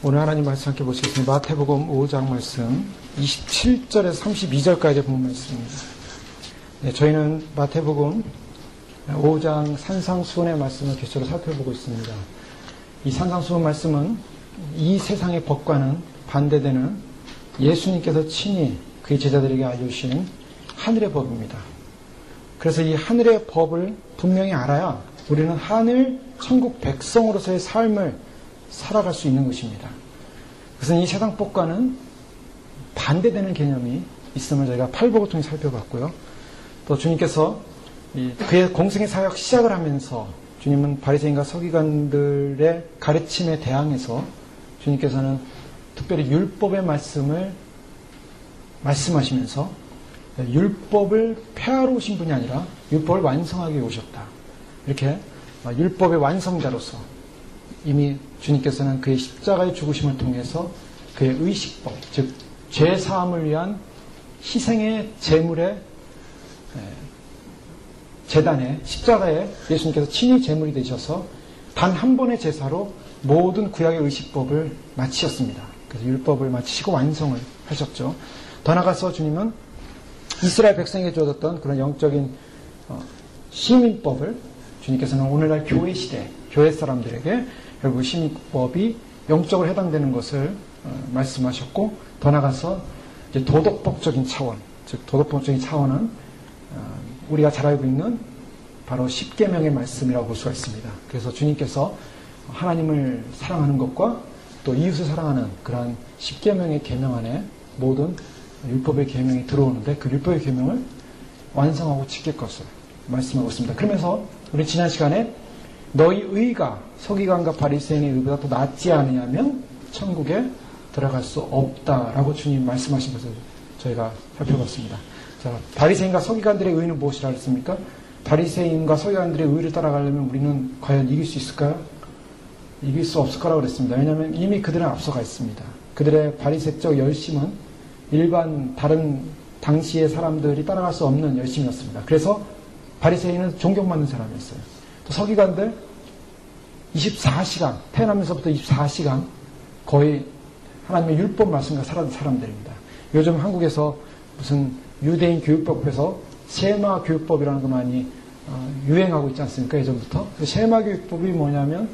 오늘 하나님 말씀 함께 보시겠습니다. 마태복음 5장 말씀 27절에서 32절까지 본 말씀입니다. 네, 저희는 마태복음 5장 산상수훈의 말씀을 계속으로 살펴보고 있습니다. 이 산상수훈 말씀은 이 세상의 법과는 반대되는 예수님께서 친히 그의 제자들에게 알려주신 하늘의 법입니다. 그래서 이 하늘의 법을 분명히 알아야 우리는 하늘 천국 백성으로서의 삶을 살아갈 수 있는 것입니다. 그래서 이 세상 법과는 반대되는 개념이 있음을 저희가 팔복을 통해 살펴봤고요. 또 주님께서 그의 공생의 사역 시작을 하면서 주님은 바리새인과 서기관들의 가르침에 대항해서 주님께서는 특별히 율법의 말씀을 말씀하시면서 율법을 폐하러 오신 분이 아니라 율법을 완성하기 위해 오셨다. 이렇게 율법의 완성자로서 이미 주님께서는 그의 십자가의 죽으심을 통해서 그의 의식법, 즉 죄사함을 위한 희생의 제물의 제단에 십자가에 예수님께서 친히 제물이 되셔서 단 한 번의 제사로 모든 구약의 의식법을 마치셨습니다. 그래서 율법을 마치시고 완성을 하셨죠. 더 나아가서 주님은 이스라엘 백성에게 주어졌던 그런 영적인 시민법을 주님께서는 오늘날 교회 시대, 교회 사람들에게 결국 시민법이 영적으로 해당되는 것을 말씀하셨고, 더 나아가서 이제 도덕법적인 차원, 즉 도덕법적인 차원은 우리가 잘 알고 있는 바로 십계명의 말씀이라고 볼 수가 있습니다. 그래서 주님께서 하나님을 사랑하는 것과 또 이웃을 사랑하는 그러한 십계명의 계명 안에 모든 율법의 계명이 들어오는데 그 율법의 계명을 완성하고 지킬 것을 말씀하고 있습니다. 그러면서 우리 지난 시간에 너희 의가 서기관과 바리새인의 의보다 더 낫지 않으냐면 천국에 들어갈 수 없다라고 주님 말씀하신 것을 저희가 살펴봤습니다. 자, 바리새인과 서기관들의 의는 무엇이라 했습니까? 바리새인과 서기관들의 의를 따라가려면 우리는 과연 이길 수 있을까요? 이길 수 없을 거라고 그랬습니다. 왜냐하면 이미 그들은 앞서가 있습니다. 그들의 바리새적 열심은 일반 다른 당시의 사람들이 따라갈 수 없는 열심이었습니다. 그래서 바리새인은 존경받는 사람이었어요. 또 서기관들 24시간, 태어나면서부터 24시간 거의 하나님의 율법 말씀과 살아온 사람들입니다. 요즘 한국에서 무슨 유대인 교육법에서 쉐마 교육법이라는 거 많이 유행하고 있지 않습니까? 예전부터. 그 쉐마 교육법이 뭐냐면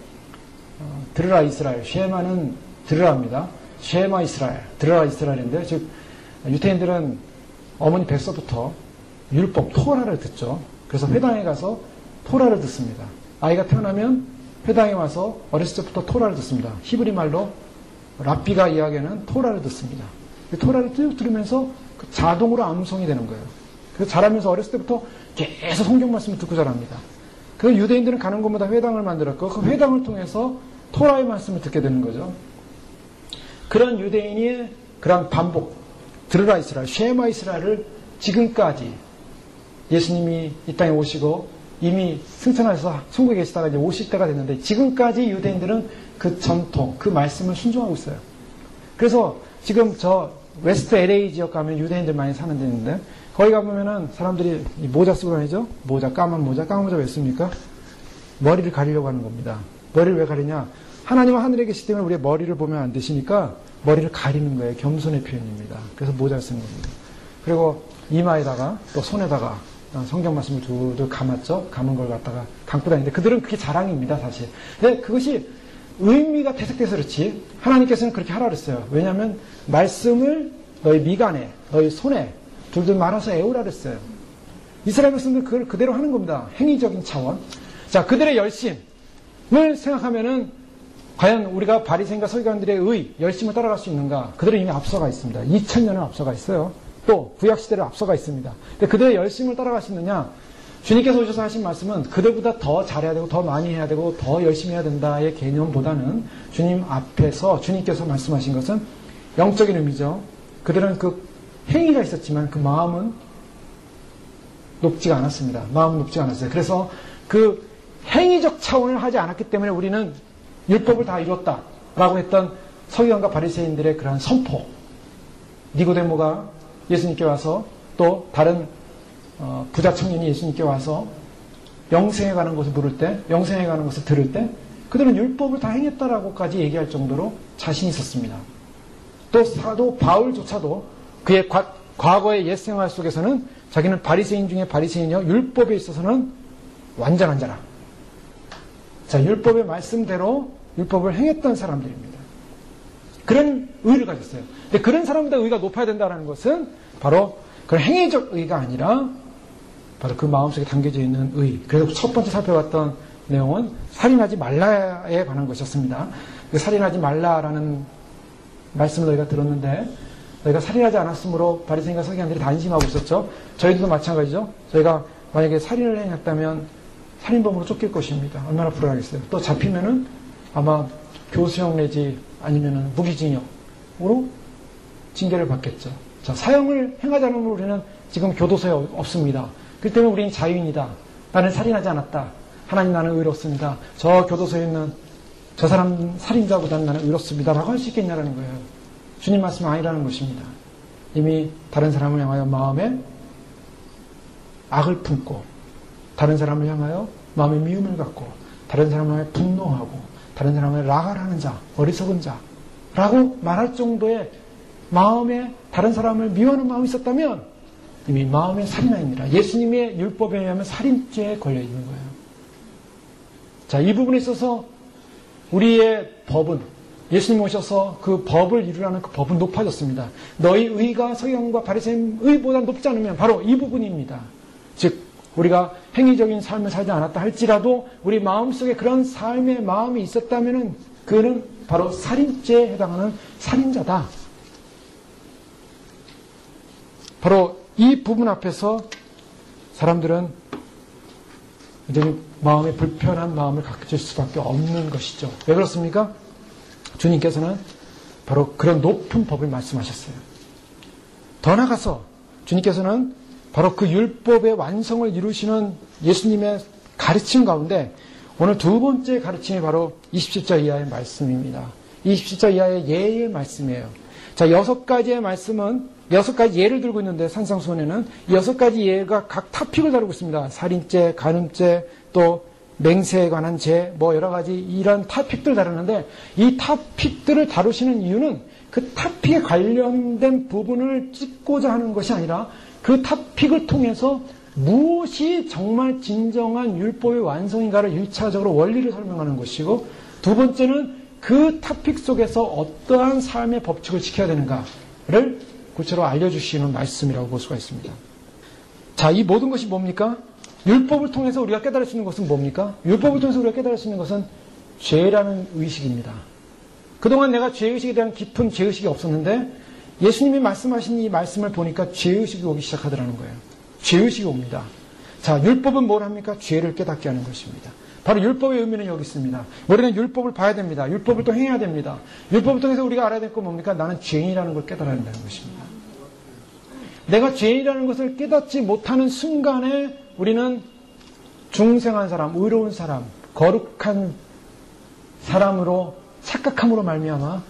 들으라 이스라엘, 쉐마는 들으라입니다. 쉐마 이스라엘, 들으라 이스라엘인데, 즉 유태인들은 어머니 뱃서부터 율법, 토라를 듣죠. 그래서 회당에 가서 토라를 듣습니다. 아이가 태어나면 회당에 와서 어렸을 때부터 토라를 듣습니다. 히브리 말로 랍비가 이야기하는 토라를 듣습니다. 토라를 쭉 들으면서 자동으로 암송이 되는 거예요. 그래서 자라면서 어렸을 때부터 계속 성경 말씀을 듣고 자랍니다. 그 유대인들은 가는 곳마다 회당을 만들었고 그 회당을 통해서 토라의 말씀을 듣게 되는 거죠. 그런 유대인의 그런 반복, 들으라 이스라엘, 쉐마 이스라엘을 지금까지 예수님이 이 땅에 오시고 이미 승천하셔서 천국에 계시다가 이제 오실 때가 됐는데 지금까지 유대인들은 그 전통, 그 말씀을 순종하고 있어요. 그래서 지금 저 웨스트 LA 지역 가면 유대인들 많이 사는 데 있는데 거기 가보면은 사람들이 모자 쓰고 다니죠? 모자, 까만 모자 왜 씁니까? 머리를 가리려고 하는 겁니다. 머리를 왜 가리냐? 하나님은 하늘에 계시기 때문에 우리의 머리를 보면 안 되시니까 머리를 가리는 거예요. 겸손의 표현입니다. 그래서 모자를 쓰는 겁니다. 그리고 이마에다가 또 손에다가 성경 말씀을 두들 감았죠. 감은 걸 갖다가 감고 다니는데 그들은 그게 자랑입니다, 사실. 근데 그것이 의미가 퇴색돼서 그렇지 하나님께서는 그렇게 하라 그랬어요. 왜냐하면 말씀을 너희 미간에, 너희 손에 둘둘 말아서 애우라 그랬어요. 이스라엘 백성들은 그걸 그대로 하는 겁니다. 행위적인 차원. 자, 그들의 열심을 생각하면은 과연 우리가 바리새인과 서기관들의 의, 열심을 따라갈 수 있는가? 그들은 이미 앞서가 있습니다. 2000년을 앞서가 있어요. 또 구약시대를 앞서가 있습니다. 근데 그들의 열심을 따라갈 수 있느냐? 주님께서 오셔서 하신 말씀은 그들보다 더 잘해야 되고 더 많이 해야 되고 더 열심히 해야 된다의 개념보다는 주님 앞에서 주님께서 말씀하신 것은 영적인 의미죠. 그들은 그 행위가 있었지만 그 마음은 높지가 않았습니다. 마음은 높지가 않았어요. 그래서 그 행위적 차원을 하지 않았기 때문에 우리는 율법을 다 이뤘다라고 했던 서기관과 바리새인들의 그러한 선포, 니고데모가 예수님께 와서 또 다른 부자 청년이 예수님께 와서 영생에 가는 것을 물을 때, 영생에 가는 것을 들을 때 그들은 율법을 다 행했다라고까지 얘기할 정도로 자신이 있었습니다. 또 사도 바울조차도 그의 과거의 옛 생활 속에서는 자기는 바리새인 중에 바리새인이요 율법에 있어서는 완전한 자라. 자, 율법의 말씀대로 율법을 행했던 사람들입니다. 그런 의를 가졌어요. 근데 그런 사람보다 의가 높아야 된다는 것은 바로 그런 행위적 의가 아니라 바로 그 마음속에 담겨져 있는 의. 그래서 첫 번째 살펴봤던 내용은 살인하지 말라에 관한 것이었습니다. 그 살인하지 말라라는 말씀을 너희가 들었는데 너희가 살인하지 않았으므로 바리새인과 서기관들이 다 안심하고 있었죠. 저희들도 마찬가지죠. 저희가 만약에 살인을 행했다면 살인범으로 쫓길 것입니다. 얼마나 불안하겠어요. 또 잡히면은 아마 교수형 내지 아니면은 무기징역으로 징계를 받겠죠. 자, 사형을 행하지 않으면 우리는 지금 교도소에 없습니다. 그렇기 때문에 우리는 자유인이다. 나는 살인하지 않았다. 하나님 나는 의롭습니다. 저 교도소에 있는 저 사람 살인자보다는 나는 의롭습니다. 라고 할 수 있겠냐라는 거예요. 주님 말씀은 아니라는 것입니다. 이미 다른 사람을 향하여 마음에 악을 품고 다른 사람을 향하여 마음에 미움을 갖고 다른 사람을 향하여 분노하고 다른 사람을 라갈하는 자, 어리석은 자라고 말할 정도의 마음에 다른 사람을 미워하는 마음이 있었다면 이미 마음의 살인아입니다. 예수님의 율법에 의하면 살인죄에 걸려 있는 거예요. 자, 이 부분에 있어서 우리의 법은 예수님 오셔서 그 법을 이루라는 그 법은 높아졌습니다. 너희 의가 서기관과 바리새인 의보다 높지 않으면 바로 이 부분입니다. 즉 우리가 행위적인 삶을 살지 않았다 할지라도 우리 마음속에 그런 삶의 마음이 있었다면 그는 바로 살인죄에 해당하는 살인자다. 바로 이 부분 앞에서 사람들은 이제 마음에 불편한 마음을 가질 수밖에 없는 것이죠. 왜 그렇습니까? 주님께서는 바로 그런 높은 법을 말씀하셨어요. 더 나아가서 주님께서는 바로 그 율법의 완성을 이루시는 예수님의 가르침 가운데 오늘 두 번째 가르침이 바로 27절 이하의 말씀입니다. 27절 이하의 예의 말씀이에요. 자, 6가지의 말씀은 6가지 예를 들고 있는데 산상수훈에는 6가지 예가 각 토픽을 다루고 있습니다. 살인죄, 간음죄, 또 맹세에 관한 죄, 뭐 여러 가지 이런 토픽들을 다루는데 이 토픽들을 다루시는 이유는 그 토픽에 관련된 부분을 찍고자 하는 것이 아니라 그 토픽을 통해서 무엇이 정말 진정한 율법의 완성인가를 1차적으로 원리를 설명하는 것이고 두 번째는 그 토픽 속에서 어떠한 삶의 법칙을 지켜야 되는가를 구체로 알려주시는 말씀이라고 볼 수가 있습니다. 자, 이 모든 것이 뭡니까? 율법을 통해서 우리가 깨달을 수 있는 것은 뭡니까? 율법을 통해서 우리가 깨달을 수 있는 것은 죄라는 의식입니다. 그동안 내가 죄의식에 대한 깊은 죄의식이 없었는데 예수님이 말씀하신 이 말씀을 보니까 죄의식이 오기 시작하더라는 거예요. 죄의식이 옵니다. 자, 율법은 뭘 합니까? 죄를 깨닫게 하는 것입니다. 바로 율법의 의미는 여기 있습니다. 우리는 율법을 봐야 됩니다. 율법을 또 행해야 됩니다. 율법을 통해서 우리가 알아야 될 건 뭡니까? 나는 죄인이라는 걸 깨달아야 된다는 것입니다. 내가 죄인이라는 것을 깨닫지 못하는 순간에 우리는 중생한 사람, 의로운 사람, 거룩한 사람으로 착각함으로 말미암아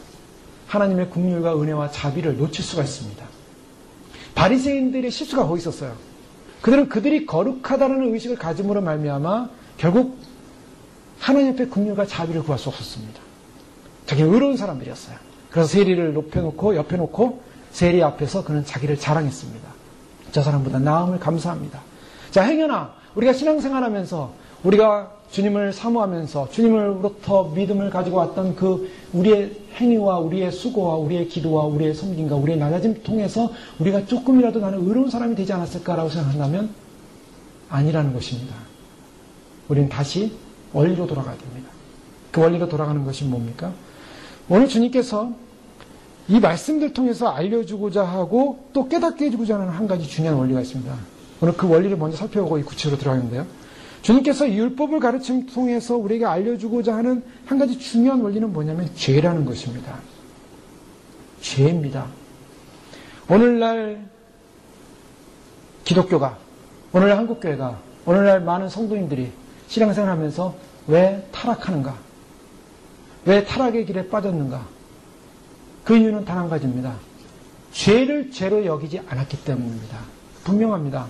하나님의 긍휼과 은혜와 자비를 놓칠 수가 있습니다. 바리새인들의 실수가 거기 있었어요. 그들은 그들이 거룩하다는 의식을 가짐으로 말미암아 결국 하나님 앞에 긍휼과 자비를 구할 수 없었습니다. 자기 의로운 사람들이었어요. 그래서 세리를 높여놓고 옆에 놓고 세리 앞에서 그는 자기를 자랑했습니다. 저 사람보다 나음을 감사합니다. 자, 행여나 우리가 신앙생활하면서 우리가 주님을 사모하면서 주님으로부터 믿음을 가지고 왔던 그 우리의 행위와 우리의 수고와 우리의 기도와 우리의 섬김과 우리의 낮아짐 통해서 우리가 조금이라도 나는 의로운 사람이 되지 않았을까라고 생각한다면 아니라는 것입니다. 우리는 다시 원리로 돌아가야 됩니다. 그 원리로 돌아가는 것이 뭡니까? 오늘 주님께서 이 말씀들 통해서 알려주고자 하고 또 깨닫게 해주고자 하는 한 가지 중요한 원리가 있습니다. 오늘 그 원리를 먼저 살펴보고 이 구체로 들어가는데요. 주님께서 율법을 가르침 통해서 우리에게 알려주고자 하는 한 가지 중요한 원리는 뭐냐면 죄라는 것입니다. 죄입니다. 오늘날 기독교가, 오늘날 한국교회가, 오늘날 많은 성도님들이 신앙생활하면서 왜 타락하는가? 왜 타락의 길에 빠졌는가? 그 이유는 단 한 가지입니다. 죄를 죄로 여기지 않았기 때문입니다. 분명합니다.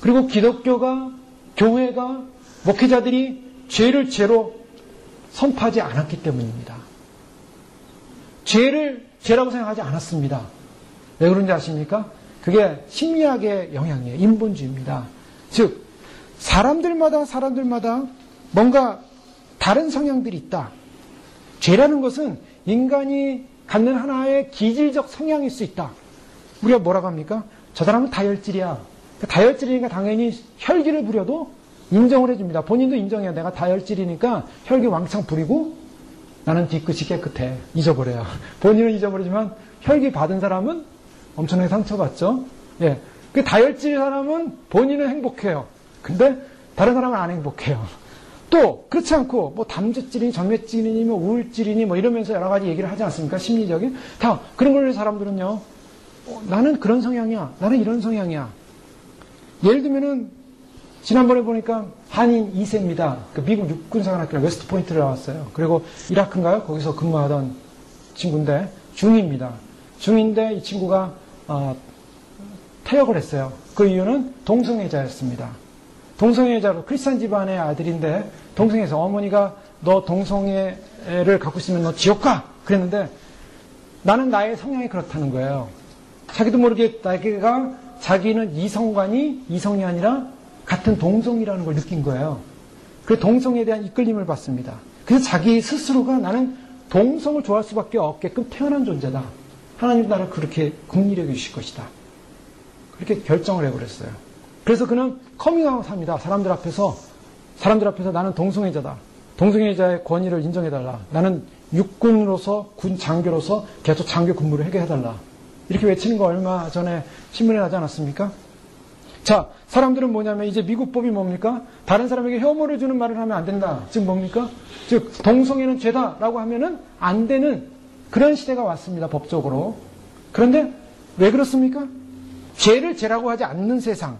그리고 기독교가, 교회가, 목회자들이 죄를 죄로 선포하지 않았기 때문입니다. 죄를 죄라고 생각하지 않았습니다. 왜 그런지 아십니까? 그게 심리학의 영향이에요. 인본주의입니다. 즉 사람들마다 뭔가 다른 성향들이 있다. 죄라는 것은 인간이 갖는 하나의 기질적 성향일 수 있다. 우리가 뭐라고 합니까? 저 사람은 다혈질이야. 다혈질이니까 당연히 혈기를 부려도 인정을 해줍니다. 본인도 인정해요. 내가 다혈질이니까 혈기 왕창 부리고 나는 뒤끝이 깨끗해. 잊어버려요. 본인은 잊어버리지만 혈기 받은 사람은 엄청나게 상처받죠. 예. 그 다혈질 사람은 본인은 행복해요. 근데 다른 사람은 안 행복해요. 또 그렇지 않고 뭐 담즙질이니 전매질이니 뭐 우울질이니 뭐 이러면서 여러 가지 얘기를 하지 않습니까? 심리적인 다 그런 걸 사람들은요. 나는 그런 성향이야. 나는 이런 성향이야. 예를 들면은 지난번에 보니까 한인 2세입니다. 그 미국 육군사관학교 웨스트포인트를 나왔어요. 그리고 이라크인가요? 거기서 근무하던 친구인데 중위입니다. 중위인데 이 친구가 퇴역을 했어요. 그 이유는 동성애자였습니다. 동성애자로 크리스찬 집안의 아들인데 동성애자 어머니가 너 동성애를 갖고 있으면 너 지옥 가! 그랬는데 나는 나의 성향이 그렇다는 거예요. 자기도 모르게 자기는 이성관이 이성이 아니라 같은 동성이라는 걸 느낀 거예요. 그래서 동성에 대한 이끌림을 받습니다. 그래서 자기 스스로가 나는 동성을 좋아할 수밖에 없게끔 태어난 존재다. 하나님 나를 그렇게 긍휼히 여기실 것이다. 그렇게 결정을 해버렸어요. 그래서 그는 커밍아웃 합니다. 사람들 앞에서 나는 동성애자다. 동성애자의 권위를 인정해달라. 나는 육군으로서 군 장교로서 계속 장교 근무를 하게 해달라. 이렇게 외치는 거 얼마 전에 신문에 나지 않았습니까? 자, 사람들은 뭐냐면 이제 미국 법이 뭡니까? 다른 사람에게 혐오를 주는 말을 하면 안 된다. 즉 뭡니까? 즉 동성애는 죄다라고 하면은 안 되는 그런 시대가 왔습니다. 법적으로. 그런데 왜 그렇습니까? 죄를 죄라고 하지 않는 세상.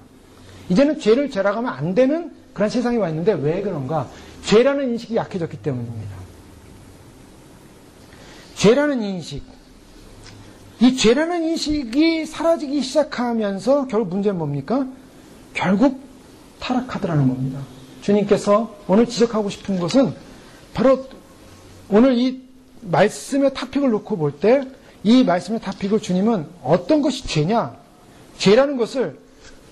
이제는 죄를 죄라고 하면 안 되는 그런 세상이 와 있는데 왜 그런가? 죄라는 인식이 약해졌기 때문입니다. 죄라는 인식. 이 죄라는 인식이 사라지기 시작하면서 결국 문제는 뭡니까? 결국 타락하더라는 겁니다. 주님께서 오늘 지적하고 싶은 것은 바로 오늘 이 말씀의 토픽을 놓고 볼 때 이 말씀의 토픽을 주님은 어떤 것이 죄냐? 죄라는 것을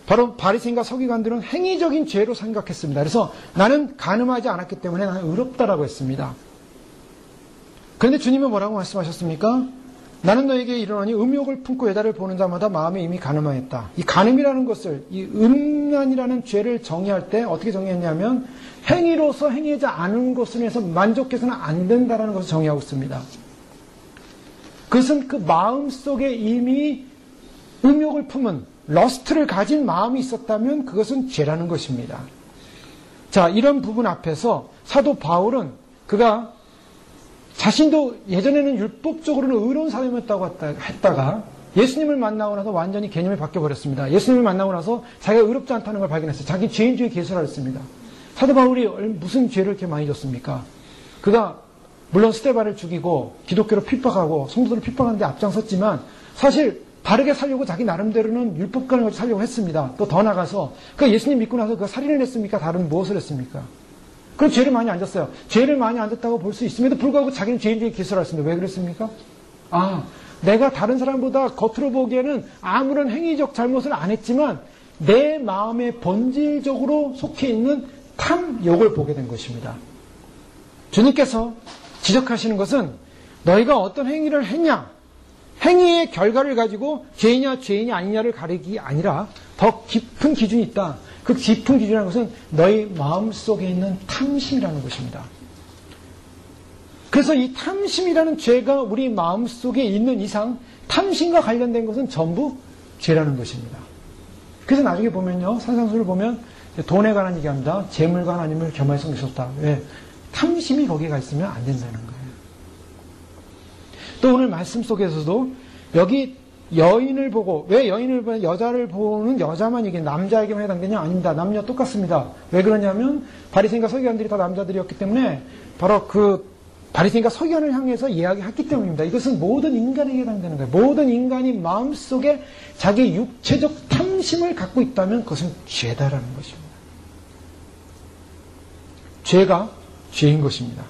바로 바리새인과 서기관들은 행위적인 죄로 생각했습니다. 그래서 나는 간음하지 않았기 때문에 나는 의롭다라고 했습니다. 그런데 주님은 뭐라고 말씀하셨습니까? 나는 너에게 이르노니 음욕을 품고 여자를 보는 자마다 마음에 이미 간음하였다. 이 간음이라는 것을, 이 음란이라는 죄를 정의할 때 어떻게 정의했냐면 행위로서 행하지 않은 것을 해서 만족해서는 안 된다는 것을 정의하고 있습니다. 그것은 그 마음 속에 이미 음욕을 품은 러스트를 가진 마음이 있었다면 그것은 죄라는 것입니다. 자, 이런 부분 앞에서 사도 바울은 그가 자신도 예전에는 율법적으로는 의로운 사람이었다고 했다가 예수님을 만나고 나서 완전히 개념이 바뀌어버렸습니다. 예수님을 만나고 나서 자기가 의롭지 않다는 걸 발견했어요. 자기 죄인 중에 개수를 했습니다. 사도 바울이 무슨 죄를 이렇게 많이 졌습니까? 그가 물론 스데반을 죽이고 기독교로 핍박하고 성도들을 핍박하는 데 앞장섰지만 사실 바르게 살려고 자기 나름대로는 율법관을 살려고 했습니다. 또 더 나가서 그 예수님 믿고 나서 그 살인을 했습니까? 다른 무엇을 했습니까? 그럼 죄를 많이 안 졌어요. 죄를 많이 안 졌다고 볼 수 있음에도 불구하고 자기는 죄인 중에 기술을 했습니다. 왜 그랬습니까? 내가 다른 사람보다 겉으로 보기에는 아무런 행위적 잘못을 안 했지만 내 마음에 본질적으로 속해 있는 탐욕을 보게 된 것입니다. 주님께서 지적하시는 것은 너희가 어떤 행위를 했냐, 행위의 결과를 가지고 죄이냐 죄인이 아니냐를 가리기 아니라 더 깊은 기준이 있다. 그 깊은 기준이라는 것은 너희 마음속에 있는 탐심이라는 것입니다. 그래서 이 탐심이라는 죄가 우리 마음속에 있는 이상 탐심과 관련된 것은 전부 죄라는 것입니다. 그래서 나중에 보면요, 산상수를 보면 돈에 관한 얘기합니다. 재물과 하나님을 겸하여 섬기셨다. 왜? 탐심이 거기가 있으면 안 된다는 거예요. 또 오늘 말씀 속에서도 여기 여인을 보고, 왜 여인을 보는, 여자를 보는 여자만 이게 남자에게만 해당되냐? 아닙니다. 남녀 똑같습니다. 왜 그러냐면 바리새인과 서기관들이 다 남자들이었기 때문에 바로 그 바리새인과 서기관을 향해서 이야기했기 때문입니다. 이것은 모든 인간에게 해당되는 거예요. 모든 인간이 마음속에 자기 육체적 탐심을 갖고 있다면 그것은 죄다라는 것입니다. 죄가 죄인 것입니다.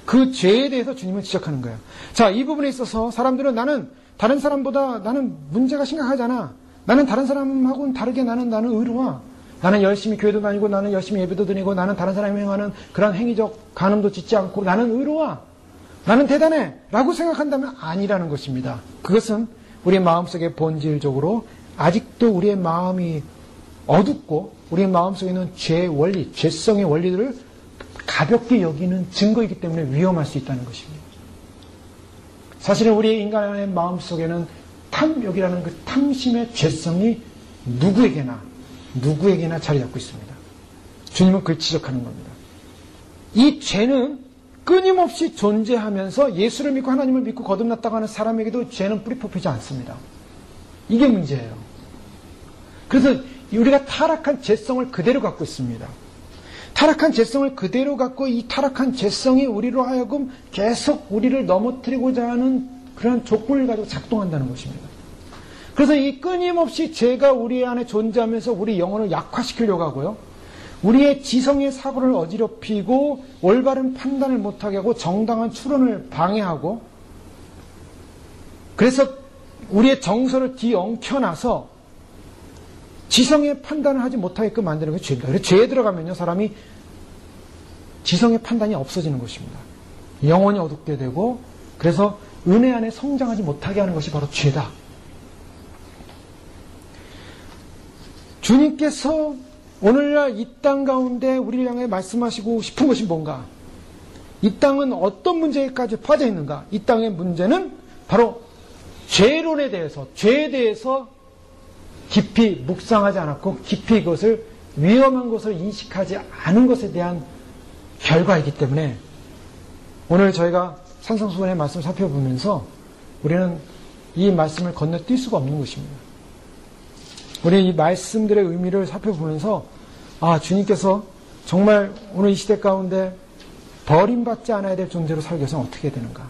그 죄에 대해서 주님은 지적하는 거예요. 자, 이 부분에 있어서 사람들은 나는 다른 사람보다 나는 문제가 심각하잖아. 나는 다른 사람하고는 다르게 나는 의로워. 나는 열심히 교회도 다니고 나는 열심히 예배도 드리고 나는 다른 사람이 행하는 그런 행위적 간음도 짓지 않고 나는 의로워. 나는 대단해. 라고 생각한다면 아니라는 것입니다. 그것은 우리의 마음속에 본질적으로 아직도 우리의 마음이 어둡고 우리의 마음속에 있는 죄의 원리, 죄성의 원리들을 가볍게 여기는 증거이기 때문에 위험할 수 있다는 것입니다. 사실은 우리의 인간의 마음속에는 탐욕이라는 그 탐심의 죄성이 누구에게나 자리 잡고 있습니다. 주님은 그걸 지적하는 겁니다. 이 죄는 끊임없이 존재하면서 예수를 믿고 하나님을 믿고 거듭났다고 하는 사람에게도 죄는 뿌리 뽑히지 않습니다. 이게 문제예요. 그래서 우리가 타락한 죄성을 그대로 갖고 있습니다. 타락한 죄성을 그대로 갖고 이 타락한 죄성이 우리로 하여금 계속 우리를 넘어뜨리고자 하는 그런 조건을 가지고 작동한다는 것입니다. 그래서 이 끊임없이 죄가 우리 안에 존재하면서 우리 영혼을 약화시키려고 하고요. 우리의 지성의 사고를 어지럽히고 올바른 판단을 못하게 하고 정당한 추론을 방해하고 그래서 우리의 정서를 뒤엉켜놔서 지성의 판단을 하지 못하게끔 만드는 것이 죄입니다. 그래서 죄에 들어가면요, 사람이 지성의 판단이 없어지는 것입니다. 영혼이 어둡게 되고, 그래서 은혜 안에 성장하지 못하게 하는 것이 바로 죄다. 주님께서 오늘날 이 땅 가운데 우리를 향해 말씀하시고 싶은 것이 뭔가? 이 땅은 어떤 문제까지 빠져 있는가? 이 땅의 문제는 바로 죄론에 대해서, 죄에 대해서 깊이 묵상하지 않았고 깊이 그것을 위험한 것을 인식하지 않은 것에 대한 결과이기 때문에 오늘 저희가 산상수훈의 말씀을 살펴보면서 우리는 이 말씀을 건너뛸 수가 없는 것입니다. 우리 이 말씀들의 의미를 살펴보면서 주님께서 정말 오늘 이 시대 가운데 버림받지 않아야 될 존재로 살기 위해서는 어떻게 해야 되는가?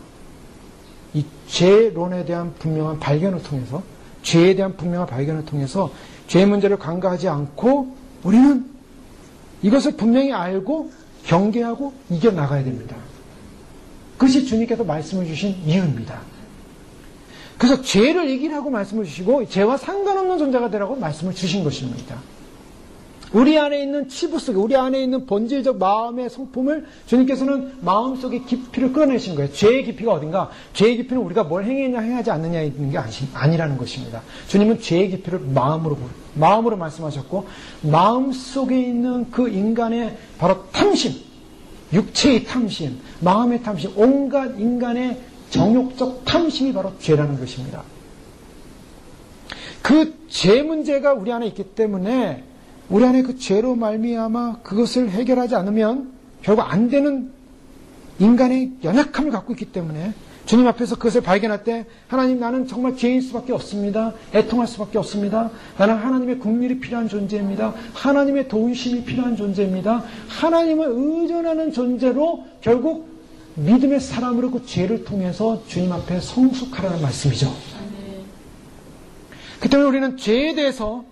이 죄론에 대한 분명한 발견을 통해서 죄에 대한 분명한 발견을 통해서 죄의 문제를 간과하지 않고 우리는 이것을 분명히 알고 경계하고 이겨나가야 됩니다. 그것이 주님께서 말씀을 주신 이유입니다. 그래서 죄를 이기라고 말씀을 주시고 죄와 상관없는 존재가 되라고 말씀을 주신 것입니다. 우리 안에 있는 치부 속에 우리 안에 있는 본질적 마음의 성품을 주님께서는 마음속의 깊이를 끌어내신 거예요. 죄의 깊이가 어딘가? 죄의 깊이는 우리가 뭘 행했냐 행하지 않느냐에 있는 게 아니라는 것입니다. 주님은 죄의 깊이를 마음으로 말씀하셨고 마음속에 있는 그 인간의 바로 탐심, 육체의 탐심, 마음의 탐심, 온갖 인간의 정욕적 탐심이 바로 죄라는 것입니다. 그 죄 문제가 우리 안에 있기 때문에 우리 안에 그 죄로 말미암아 그것을 해결하지 않으면 결국 안 되는 인간의 연약함을 갖고 있기 때문에 주님 앞에서 그것을 발견할 때 하나님 나는 정말 죄인 수밖에 없습니다. 애통할 수밖에 없습니다. 나는 하나님의 긍휼이 필요한 존재입니다. 하나님의 도우심이 필요한 존재입니다. 하나님을 의존하는 존재로 결국 믿음의 사람으로 그 죄를 통해서 주님 앞에 성숙하라는 말씀이죠. 그 때문에 우리는 죄에 대해서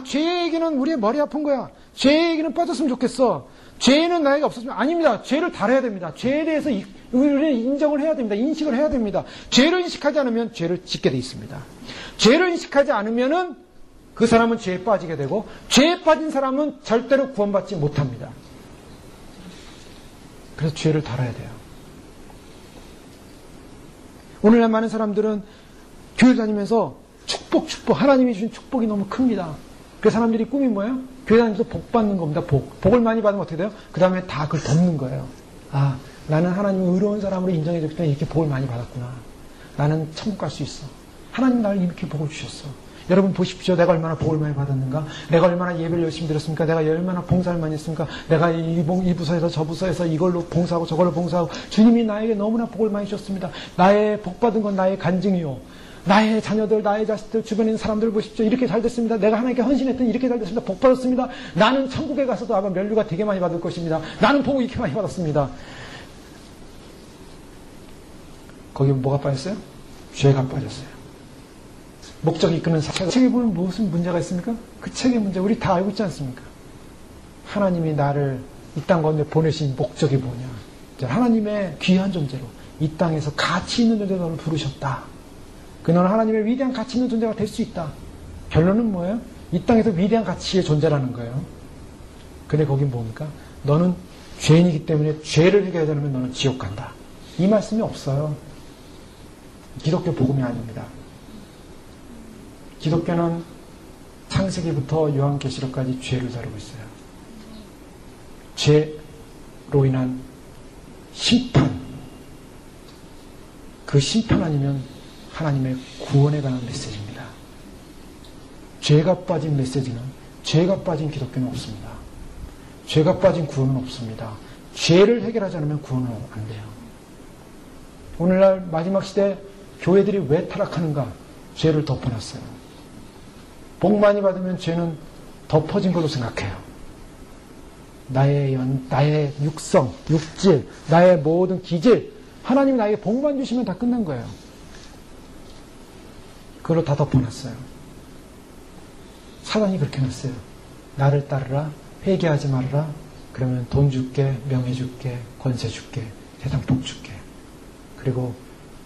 죄의 얘기는 우리의 머리 아픈 거야. 죄의 얘기는 빠졌으면 좋겠어. 죄는 나에게 없었으면 아닙니다. 죄를 다뤄야 됩니다. 죄에 대해서 우리는 인정을 해야 됩니다. 인식을 해야 됩니다. 죄를 인식하지 않으면 죄를 짓게 돼 있습니다. 죄를 인식하지 않으면은 그 사람은 죄에 빠지게 되고 죄에 빠진 사람은 절대로 구원받지 못합니다. 그래서 죄를 다뤄야 돼요. 오늘날 많은 사람들은 교회 다니면서 축복 하나님이 주신 축복이 너무 큽니다. 그 사람들이 꿈이 뭐예요? 교회 다니면서 복 받는 겁니다. 복을 많이 받으면 어떻게 돼요? 그 다음에 다 그걸 덮는 거예요. 나는 하나님이 의로운 사람으로 인정해 줬기 때문에 이렇게 복을 많이 받았구나. 나는 천국 갈 수 있어. 하나님 나를 이렇게 복을 주셨어. 여러분 보십시오. 내가 얼마나 복을 많이 받았는가? 내가 얼마나 예배를 열심히 드렸습니까? 내가 얼마나 봉사를 많이 했습니까? 내가 이 부서에서 저 부서에서 이걸로 봉사하고 저걸로 봉사하고 주님이 나에게 너무나 복을 많이 주셨습니다. 나의 복 받은 건 나의 간증이요. 나의 자녀들, 나의 자식들, 주변에 있는 사람들 보십시오. 이렇게 잘 됐습니다. 내가 하나님께 헌신했더니 이렇게 잘 됐습니다. 복 받았습니다. 나는 천국에 가서도 아마 면류가 되게 많이 받을 것입니다. 나는 복을 이렇게 많이 받았습니다. 거기 뭐가 빠졌어요? 죄가 빠졌어요. 목적이 이끄는 사실. 책에 보면 무슨 문제가 있습니까? 그 책의 문제 우리 다 알고 있지 않습니까? 하나님이 나를 이 땅 가운데 보내신 목적이 뭐냐? 하나님의 귀한 존재로 이 땅에서 가치 있는 존재로 너를 부르셨다. 너는 하나님의 위대한 가치 있는 존재가 될 수 있다. 결론은 뭐예요? 이 땅에서 위대한 가치의 존재라는 거예요. 근데 거긴 뭡니까? 너는 죄인이기 때문에 죄를 해결하지 않으면 너는 지옥 간다. 이 말씀이 없어요. 기독교 복음이 아닙니다. 기독교는 창세기부터 요한계시록까지 죄를 다루고 있어요. 죄로 인한 심판. 그 심판 아니면 하나님의 구원에 관한 메시지입니다. 죄가 빠진 메시지는, 죄가 빠진 기독교는 없습니다. 죄가 빠진 구원은 없습니다. 죄를 해결하지 않으면 구원은 안 돼요. 오늘날 마지막 시대 교회들이 왜 타락하는가? 죄를 덮어놨어요. 복 많이 받으면 죄는 덮어진 걸로 생각해요. 나의 육성, 육질, 나의 모든 기질, 하나님이 나에게 복만 주시면 다 끝난 거예요. 그걸로 다 덮어놨어요. 사단이 그렇게 놨어요. 나를 따르라, 회개하지 말아라, 그러면 돈 줄게, 명예 줄게, 권세 줄게, 세상 복 줄게. 그리고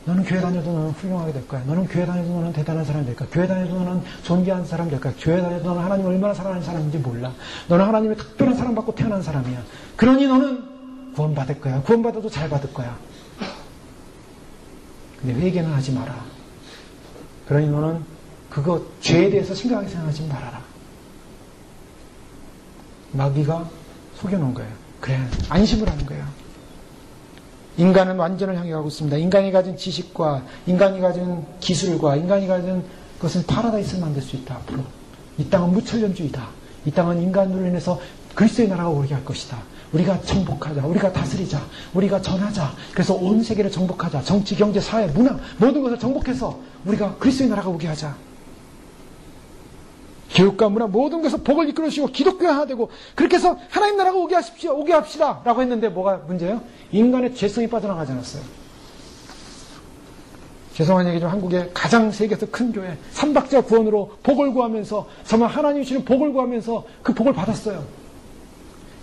너는 교회 다녀도 너는 훌륭하게 될 거야. 너는 교회 다녀도 너는 대단한 사람이 될 거야. 교회 다녀도 너는 존귀한 사람이 될 거야. 교회 다녀도 너는 하나님을 얼마나 사랑하는 사람인지 몰라. 너는 하나님의 특별한 사랑받고 태어난 사람이야. 그러니 너는 구원받을 거야. 구원받아도 잘 받을 거야. 근데 회개는 하지 마라. 그러니 너는 그거 죄에 대해서 심각하게 생각하지 말아라. 마귀가 속여놓은 거예요. 그래, 안심을 하는 거예요. 인간은 완전을 향해 가고 있습니다. 인간이 가진 지식과 인간이 가진 기술과 인간이 가진 것은 파라다이스를 만들 수 있다. 앞으로 이 땅은 무천년주의다. 이 땅은 인간으로 인해서 그리스도의 나라가 오게 할 것이다. 우리가 정복하자. 우리가 다스리자. 우리가 전하자. 그래서 온 세계를 정복하자. 정치, 경제, 사회, 문화 모든 것을 정복해서 우리가 그리스도의 나라가 오게 하자. 교육과 문화 모든 것에서 복을 이끌어주시고 기독교화되고 그렇게 해서 하나님 나라가 오게 하십시오. 오게 합시다. 라고 했는데 뭐가 문제예요? 인간의 죄성이 빠져나가지 않았어요. 죄송한 얘기지만 한국의 가장 세계에서 큰 교회 삼박자 구원으로 복을 구하면서 정말 하나님이 주시는 복을 구하면서 그 복을 받았어요.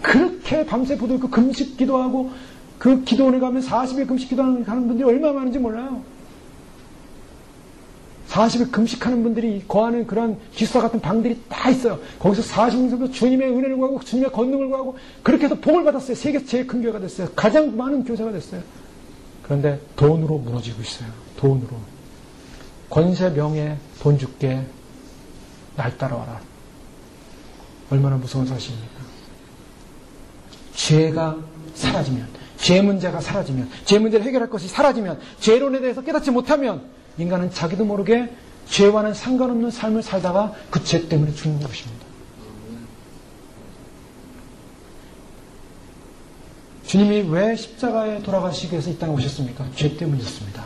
그렇게 밤새 부둥켜 금식 기도하고 그 기도원에 가면 40일 금식 기도하는 분들이 얼마나 많은지 몰라요. 40일 금식하는 분들이 거하는 그런 기숙사 같은 방들이 다 있어요. 거기서 40일 주님의 은혜를 구하고 주님의 권능을 구하고 그렇게 해서 복을 받았어요. 세계에서 제일 큰 교회가 됐어요. 가장 많은 교사가 됐어요. 그런데 돈으로 무너지고 있어요. 돈으로. 권세, 명예, 돈 줄게. 날 따라와라. 얼마나 무서운 사실입니까? 죄가 사라지면, 죄 문제가 사라지면, 죄 문제를 해결할 것이 사라지면, 죄론에 대해서 깨닫지 못하면 인간은 자기도 모르게 죄와는 상관없는 삶을 살다가 그 죄 때문에 죽는 것입니다. 주님이 왜 십자가에 돌아가시기 위해서 이 땅에 오셨습니까? 죄 때문이었습니다.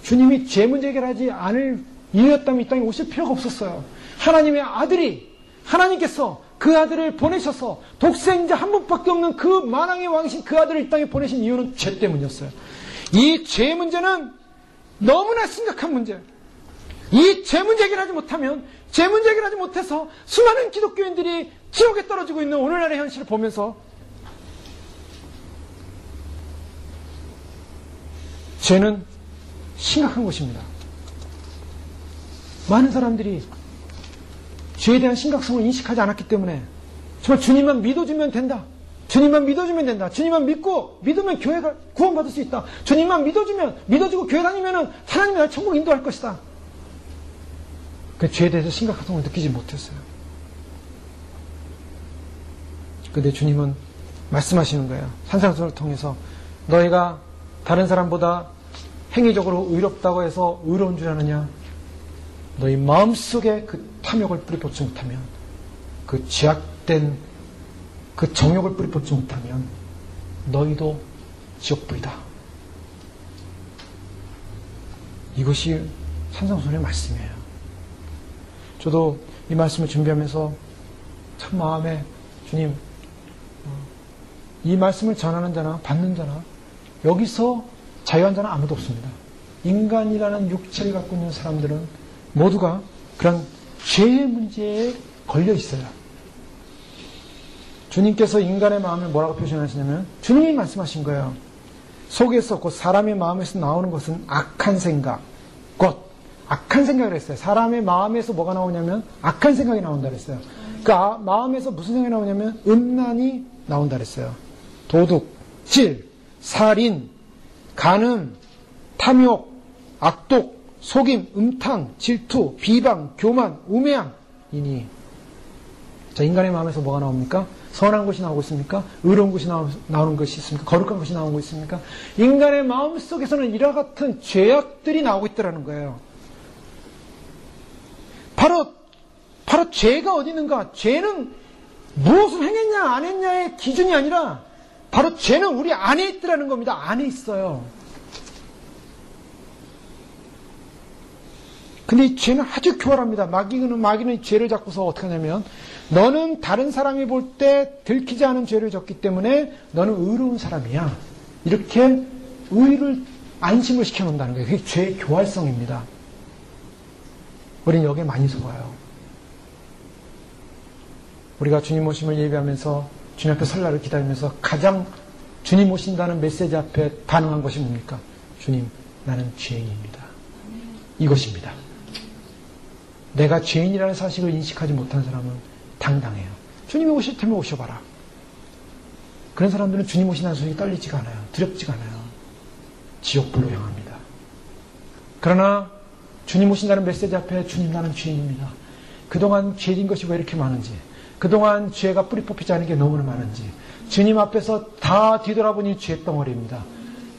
주님이 죄 문제 해결하지 않을 이유였다면 이 땅에 오실 필요가 없었어요. 하나님의 아들이, 하나님께서 그 아들을 보내셔서 독생자 한 분밖에 없는 그 만왕의 왕이신 그 아들을 이 땅에 보내신 이유는 죄 때문이었어요. 이 죄 문제는 너무나 심각한 문제예요. 이 죄 문제 해결하지 못하면, 죄 문제 해결하지 못해서 수많은 기독교인들이 지옥에 떨어지고 있는 오늘날의 현실을 보면서 죄는 심각한 것입니다. 많은 사람들이 죄에 대한 심각성을 인식하지 않았기 때문에 정말 주님만 믿어주면 된다. 주님만 믿어주면 된다. 주님만 믿으면 교회가 구원받을 수 있다. 주님만 믿어주고 교회 다니면 하나님이 날 천국 인도할 것이다. 그 죄에 대해서 심각성을 느끼지 못했어요. 그런데 주님은 말씀하시는 거예요. 산상수훈을 통해서 너희가 다른 사람보다 행위적으로 의롭다고 해서 의로운 줄 아느냐? 너희 마음속에 그 탐욕을 뿌리뽑지 못하면, 그 죄악된 그 정욕을 뿌리뽑지 못하면 너희도 지옥불이다. 이것이 산상수훈의 말씀이에요. 저도 이 말씀을 준비하면서 참 마음에 주님, 이 말씀을 전하는 자나 받는 자나 여기서 자유한 자는 아무도 없습니다. 인간이라는 육체를 갖고 있는 사람들은 모두가 그런 죄의 문제에 걸려 있어요. 주님께서 인간의 마음을 뭐라고 표현하시냐면 주님이 말씀하신 거예요. 속에서 곧 사람의 마음에서 나오는 것은 악한 생각, 곧 악한 생각을 했어요. 사람의 마음에서 뭐가 나오냐면 악한 생각이 나온다 그랬어요. 그 마음에서 무슨 생각이 나오냐면 음란이 나온다 그랬어요. 도둑, 질, 살인, 간음, 탐욕, 악독, 속임, 음탕, 질투, 비방, 교만, 우매함이니. 자, 인간의 마음에서 뭐가 나옵니까? 선한 것이 나오고 있습니까? 의로운 것이 나오는 것이 있습니까? 거룩한 것이 나오고 있습니까? 인간의 마음 속에서는 이와 같은 죄악들이 나오고 있다는 거예요. 바로 죄가 어디 있는가? 죄는 무엇을 행했냐 안 했냐의 기준이 아니라 바로 죄는 우리 안에 있더라는 겁니다. 안에 있어요. 근데 이 죄는 아주 교활합니다. 마귀는 죄를 잡고서 어떻게 하냐면 너는 다른 사람이 볼 때 들키지 않은 죄를 졌기 때문에 너는 의로운 사람이야. 이렇게 의를 안심을 시켜놓는다는 거예요. 그게 죄의 교활성입니다. 우리는 여기에 많이 속아요. 우리가 주님 오심을 예배하면서 주님 앞에 설날을 기다리면서 가장 주님 오신다는 메시지 앞에 반응한 것이 뭡니까? 주님, 나는 죄인입니다. 이것입니다. 내가 죄인이라는 사실을 인식하지 못한 사람은 당당해요. 주님이 오실 테면 오셔봐라. 그런 사람들은 주님 오신다는 소식이 떨리지가 않아요. 두렵지가 않아요. 지옥불로 향합니다. 그러나 주님 오신다는 메시지 앞에 주님 나는 죄인입니다. 그동안 죄진 것이 왜 이렇게 많은지, 그동안 죄가 뿌리 뽑히지 않은 게 너무나 많은지 주님 앞에서 다 뒤돌아보니 죄덩어리입니다.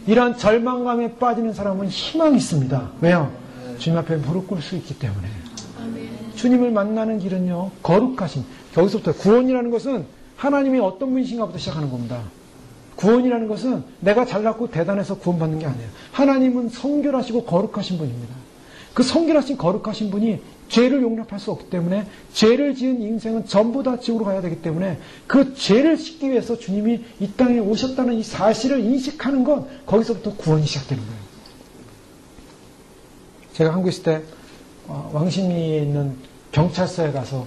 이런 절망감에 빠지는 사람은 희망이 있습니다. 왜요? 주님 앞에 무릎 꿇을 수 있기 때문에. 주님을 만나는 길은요, 거룩하신, 여기서부터 구원이라는 것은 하나님이 어떤 분이신가부터 시작하는 겁니다. 구원이라는 것은 내가 잘났고 대단해서 구원받는 게 아니에요. 하나님은 성결하시고 거룩하신 분입니다. 그 성결하신 거룩하신 분이 죄를 용납할 수 없기 때문에 죄를 지은 인생은 전부 다 지옥으로 가야 되기 때문에 그 죄를 씻기 위해서 주님이 이 땅에 오셨다는 이 사실을 인식하는 건 거기서부터 구원이 시작되는 거예요. 제가 한국에 있을 때 왕십리에 있는 경찰서에 가서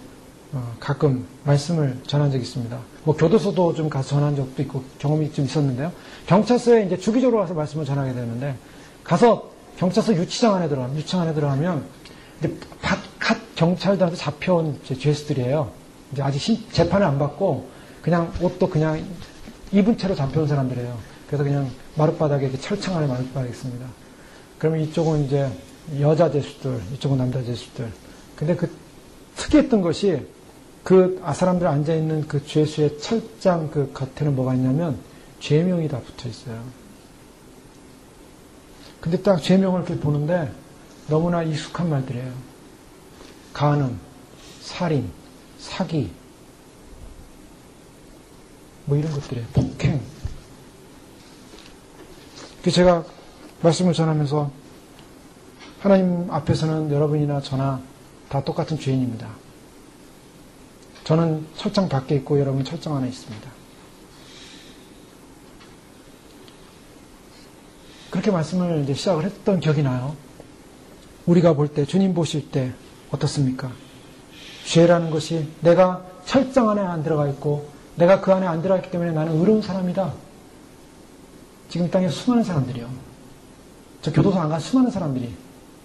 가끔 말씀을 전한 적이 있습니다. 뭐 교도소도 좀 가서 전한 적도 있고 경험이 좀 있었는데요. 경찰서에 이제 주기적으로 가서 말씀을 전하게 되는데 가서 경찰서 유치장 안에 들어가면 이제 갓 경찰들한테 잡혀온 죄수들이에요. 이제 아직 재판을 안 받고 그냥 옷도 그냥 입은 채로 잡혀온 사람들이에요. 그래서 그냥 마룻바닥에 이렇게 철창 안에 마룻바닥에 있습니다. 그러면 이쪽은 이제 여자 죄수들, 이쪽은 남자 죄수들. 근데 그 특이했던 것이 그 사람들 앉아있는 그 죄수의 철장 그 겉에는 뭐가 있냐면 죄명이 다 붙어 있어요. 근데 딱 죄명을 이렇게 보는데 너무나 익숙한 말들이에요. 간음, 살인, 사기, 뭐 이런 것들이에요. 폭행. 그래서 제가 말씀을 전하면서 하나님 앞에서는 여러분이나 저나 다 똑같은 죄인입니다. 저는 철장 밖에 있고 여러분은 철장 안에 있습니다. 그렇게 말씀을 이제 시작을 했던 기억이 나요. 우리가 볼 때, 주님 보실 때 어떻습니까? 죄라는 것이 내가 철장 안에 안 들어가 있고 내가 그 안에 안 들어가 있기 때문에 나는 의로운 사람이다. 지금 땅에 수많은 사람들이요. 저 교도소 안 간 수많은 사람들이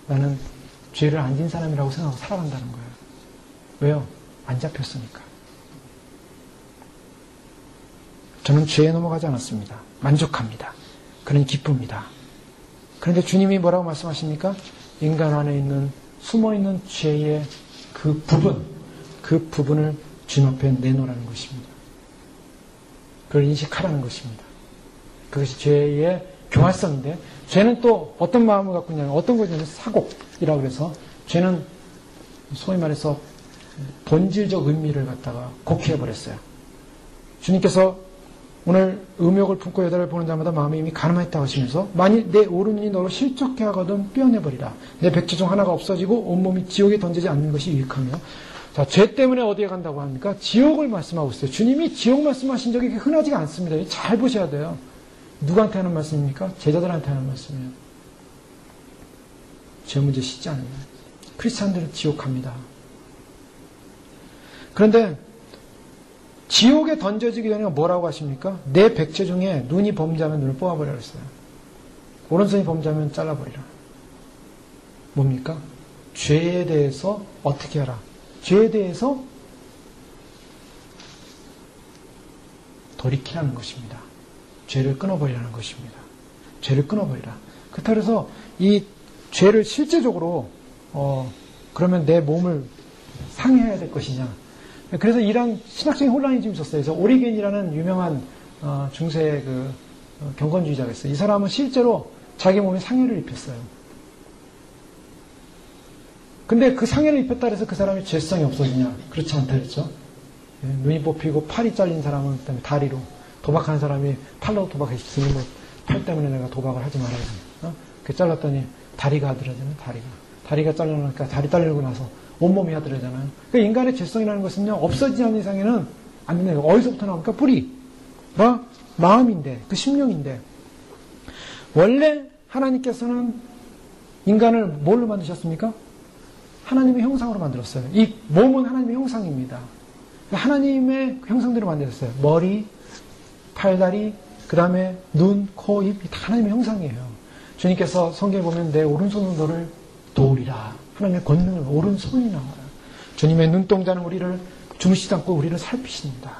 나는 죄를 안 진 사람이라고 생각하고 살아간다는 거예요. 왜요? 안 잡혔으니까. 저는 죄에 넘어가지 않았습니다. 만족합니다. 그는 기쁩니다. 그런데 주님이 뭐라고 말씀하십니까? 인간 안에 있는 숨어있는 죄의 그 부분을 주님 앞에 내놓으라는 것입니다. 그걸 인식하라는 것입니다. 그것이 죄의 교활성인데 죄는 또 어떤 마음을 갖고 있냐면 어떤 것이냐면 사곡이라고 해서 죄는 소위 말해서 본질적 의미를 갖다가 곡해버렸어요. 주님께서 오늘 음욕을 품고 여자를 보는 자마다 마음이 이미 가늠하였다고 하시면서 만일 내 오른눈이 너로 실족해 하거든 떼어내버리라. 내 백체 중 하나가 없어지고 온몸이 지옥에 던지지 않는 것이 유익하며. 자, 죄 때문에 어디에 간다고 합니까? 지옥을 말씀하고 있어요. 주님이 지옥 말씀하신 적이 흔하지가 않습니다. 잘 보셔야 돼요. 누구한테 하는 말씀입니까? 제자들한테 하는 말씀이에요. 죄 문제 쉽지 않아요. 크리스찬들은 지옥 갑니다. 그런데 지옥에 던져지기 전에 뭐라고 하십니까? 내 백체 중에 눈이 범죄하면 눈을 뽑아버리라 했어요. 오른손이 범죄하면 잘라버리라. 뭡니까? 죄에 대해서 어떻게 하라? 죄에 대해서 돌이키라는 것입니다. 죄를 끊어버리라는 것입니다. 죄를 끊어버리라. 그렇다고 해서 이 죄를 실제적으로 그러면 내 몸을 상해해야 될 것이냐. 그래서 이런 신학적인 혼란이 좀 있었어요. 그래서 오리겐이라는 유명한 중세 경건주의자가 있어요. 이 사람은 실제로 자기 몸에 상해를 입혔어요. 근데 그 상해를 입혔다 해서 그 사람이 죄성이 없어지냐? 그렇지 않다 그랬죠. 눈이 뽑히고 팔이 잘린 사람은 그다음에 다리로, 도박하는 사람이 팔로 도박했으니 팔 때문에 내가 도박을 하지 말아야지. 그 잘랐더니 다리가 하더라잖아요. 다리가 잘려나니까 다리 잘리고 나서 온몸이 하더라잖아요. 그러니까 인간의 죄성이라는 것은요, 없어지지 않는 이상에는 안 된다요. 어디서부터 나옵니까? 뿌리가 마음인데, 그 심령인데, 원래 하나님께서는 인간을 뭘로 만드셨습니까? 하나님의 형상으로 만들었어요. 이 몸은 하나님의 형상입니다. 하나님의 형상대로 만들었어요. 머리, 팔다리, 그 다음에 눈, 코, 입, 다 하나님의 형상이에요. 주님께서 성경에 보면 내 오른손으로 너를 도우리라. 하나님의 권능을 오른손이 나와요. 주님의 눈동자는 우리를 주무시지 않고 우리를 살피십니다.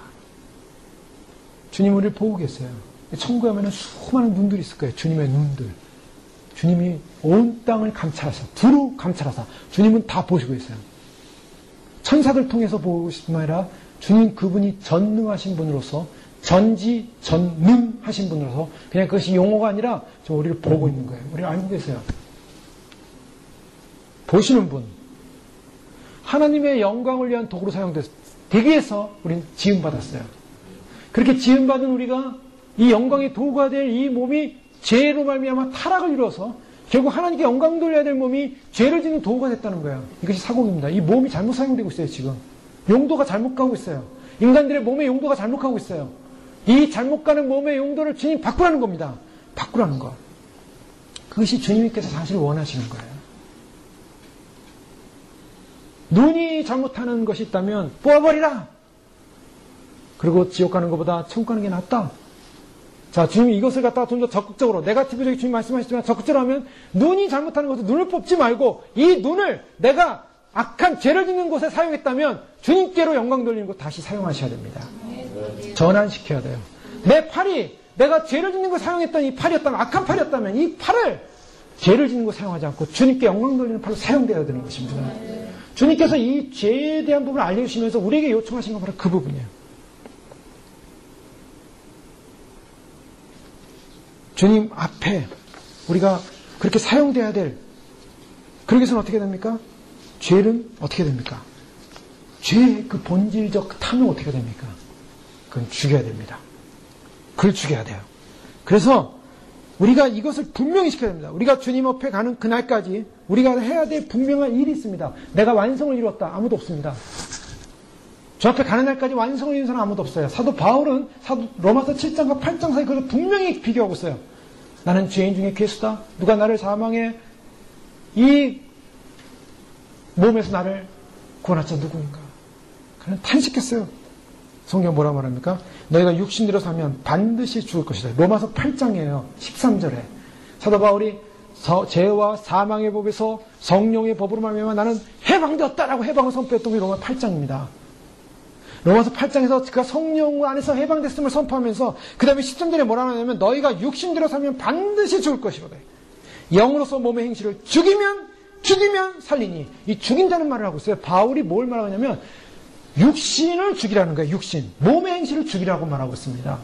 주님 우리를 보고 계세요. 천국에 가면 수많은 눈들이 있을 거예요. 주님의 눈들. 주님이 온 땅을 감찰하셔. 두루 감찰하사. 주님은 다 보시고 있어요. 천사들 통해서 보고 싶은 아니라 주님 그분이 전능하신 분으로서 전지전능하신 분으로서 그냥 그것이 용어가 아니라 좀 우리를 보고 있는 거예요. 우리를 알고 계세요. 보시는 분. 하나님의 영광을 위한 도구로 사용되기 위해서 우리는 지음받았어요. 그렇게 지음받은 우리가 이 영광의 도구가 될 이 몸이 죄로 말미암아 타락을 이루어서 결국 하나님께 영광 돌려야 될 몸이 죄를 짓는 도구가 됐다는 거예요. 이것이 사공입니다. 이 몸이 잘못 사용되고 있어요. 지금 용도가 잘못 가고 있어요. 인간들의 몸의 용도가 잘못 가고 있어요. 이 잘못 가는 몸의 용도를 주님 바꾸라는 겁니다. 바꾸라는 것. 그것이 주님께서 사실 원하시는 거예요. 눈이 잘못하는 것이 있다면 뽑아버리라. 그리고 지옥 가는 것보다 천국 가는 게 낫다. 자, 주님이 이것을 갖다가 좀 더 적극적으로, 네거티브적인 주님 말씀하시지만 적극적으로 하면 눈이 잘못하는 것을 눈을 뽑지 말고 이 눈을 내가 악한 죄를 짓는 곳에 사용했다면 주님께로 영광 돌리는 곳 다시 사용하셔야 됩니다. 전환시켜야 돼요. 내 팔이 내가 죄를 짓는 곳에 사용했던 이 팔이었다면, 악한 팔이었다면 이 팔을 죄를 짓는 곳에 사용하지 않고 주님께 영광 돌리는 팔로 사용되어야 되는 것입니다. 주님께서 이 죄에 대한 부분을 알려주시면서 우리에게 요청하신 건 바로 그 부분이에요. 주님 앞에 우리가 그렇게 사용돼야 될, 그러기 위해서는 어떻게 됩니까? 죄는 어떻게 됩니까? 죄의 그 본질적 탐은 어떻게 됩니까? 그건 죽여야 됩니다. 그걸 죽여야 돼요. 그래서 우리가 이것을 분명히 시켜야 됩니다. 우리가 주님 앞에 가는 그날까지 우리가 해야 될 분명한 일이 있습니다. 내가 완성을 이뤘다. 아무도 없습니다. 저 앞에 가는 날까지 완성을 이룬 사람 아무도 없어요. 사도 바울은 로마서 7장과 8장 사이 그걸 분명히 비교하고 있어요. 나는 죄인 중에 괴수다. 누가 나를 사망의 이 몸에서 나를 구원할 자 누구인가? 그는 탄식했어요. 성경 뭐라 말합니까? 너희가 육신대로 사면 반드시 죽을 것이다. 로마서 8장이에요. 13절에. 사도 바울이 죄와 사망의 법에서 성령의 법으로 말미암아 나는 해방되었다라고 해방을 선포했던 게 로마 8장입니다. 로마서 8장에서 그가 성령 안에서 해방됐음을 선포하면서 그 다음에 10장절에 뭐라 하냐면 너희가 육신대로 살면 반드시 죽을 것이로다. 영으로서 몸의 행실을 죽이면 살리니. 이 죽인다는 말을 하고 있어요. 바울이 뭘 말하냐면 육신을 죽이라는 거예요. 육신. 몸의 행실을 죽이라고 말하고 있습니다.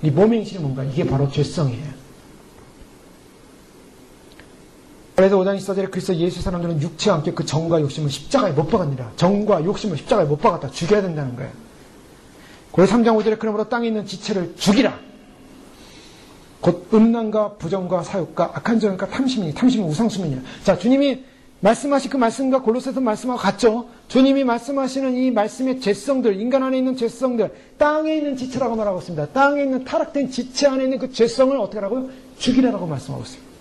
이 몸의 행실이 뭔가? 이게 바로 죄성이에요. 그래서 5장 14절에 그리스도 예수 사람들은 육체와 함께 그 정과 욕심을 십자가에 못 박았느니라. 정과 욕심을 십자가에 못 박았다. 죽여야 된다는 거예요. 그래서 3장 5절에 그러므로 땅에 있는 지체를 죽이라. 곧 음란과 부정과 사욕과 악한 정과 탐심은 우상숭배니라. 자, 주님이 말씀하신 그 말씀과 골로새서 말씀하고 같죠. 주님이 말씀하시는 이 말씀의 죄성들, 인간 안에 있는 죄성들, 땅에 있는 지체라고 말하고 있습니다. 땅에 있는 타락된 지체 안에 있는 그 죄성을 어떻게 하라고요? 죽이라고 말씀하고 있습니다.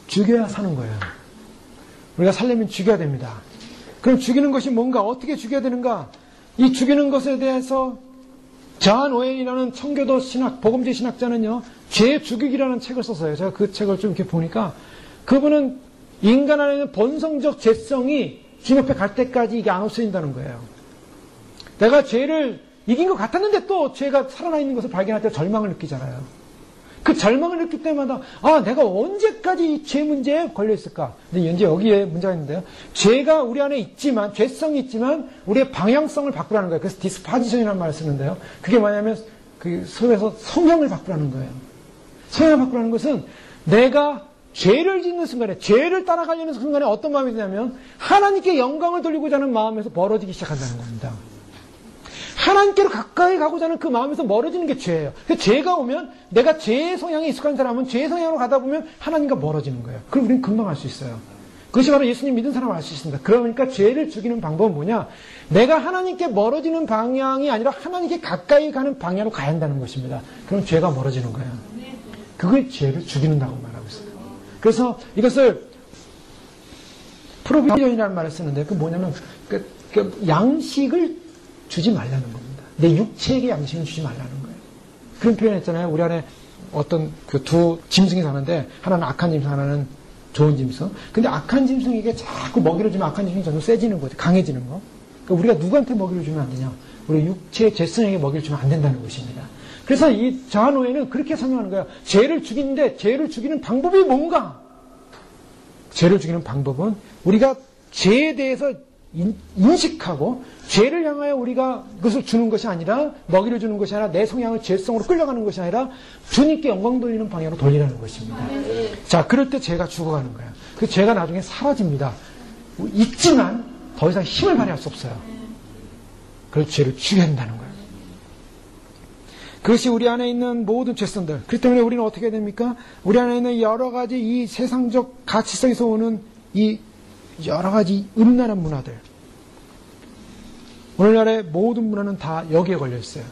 죽여야 사는 거예요. 우리가 살려면 죽여야 됩니다. 그럼 죽이는 것이 뭔가? 어떻게 죽여야 되는가? 이 죽이는 것에 대해서 존 오웬이라는 청교도 신학, 복음주의 신학자는요, 죄 죽이기라는 책을 썼어요. 제가 그 책을 좀 이렇게 보니까 그분은 인간 안에 있는 본성적 죄성이 주님 앞에 갈 때까지 이게 안 없어진다는 거예요. 내가 죄를 이긴 것 같았는데 또 죄가 살아나 있는 것을 발견할 때 절망을 느끼잖아요. 그 절망을 느낄 때마다 내가 언제까지 이 죄 문제에 걸려 있을까? 근데 현재 여기에 문제가 있는데요. 죄가 우리 안에 있지만, 죄성이 있지만 우리의 방향성을 바꾸라는 거예요. 그래서 디스파지션이라는 말을 쓰는데요. 그게 뭐냐면 그 소에서 성향을 바꾸라는 거예요. 성향을 바꾸라는 것은 내가 죄를 짓는 순간에, 죄를 따라가려는 순간에 어떤 마음이 드냐면 하나님께 영광을 돌리고자 하는 마음에서 멀어지기 시작한다는 겁니다. 하나님께로 가까이 가고자 하는 그 마음에서 멀어지는 게 죄예요. 죄가 오면 내가 죄의 성향에 익숙한 사람은 죄의 성향으로 가다 보면 하나님과 멀어지는 거예요. 그럼 우리는 금방 알 수 있어요. 그것이 바로 예수님 믿은 사람은 알 수 있습니다. 그러니까 죄를 죽이는 방법은 뭐냐? 내가 하나님께 멀어지는 방향이 아니라 하나님께 가까이 가는 방향으로 가야 한다는 것입니다. 그럼 죄가 멀어지는 거예요. 그게 죄를 죽이는다고 말하고 있어요. 그래서 이것을 프로비전이라는 말을 쓰는데 그 뭐냐면 양식을 주지 말라는 겁니다. 내 육체에게 양식을 주지 말라는 거예요. 그런 표현했잖아요. 우리 안에 어떤 그 두 짐승이 사는데 하나는 악한 짐승, 하나는 좋은 짐승. 근데 악한 짐승에게 자꾸 먹이를 주면 악한 짐승이 점점 세지는 거죠. 강해지는 거. 그러니까 우리가 누구한테 먹이를 주면 안 되냐? 우리 육체의 죄성에게 먹이를 주면 안 된다는 것입니다. 그래서 이 존 오웬은 그렇게 설명하는 거예요. 죄를 죽이는데 죄를 죽이는 방법이 뭔가? 죄를 죽이는 방법은 우리가 죄에 대해서 인식하고 죄를 향하여 우리가 그것을 주는 것이 아니라 먹이를 주는 것이 아니라 내 성향을 죄성으로 끌려가는 것이 아니라 주님께 영광 돌리는 방향으로 돌리라는 것입니다. 자, 그럴 때 죄가 죽어가는 거예요. 그 죄가 나중에 사라집니다. 있지만 더 이상 힘을 발휘할 수 없어요. 그래서 죄를 죽여야 한다는 거예요. 그것이 우리 안에 있는 모든 죄성들. 그렇기 때문에 우리는 어떻게 해야 됩니까? 우리 안에 있는 여러 가지 이 세상적 가치성에서 오는 이 여러 가지 음란한 문화들. 오늘날의 모든 문화는 다 여기에 걸려 있어요.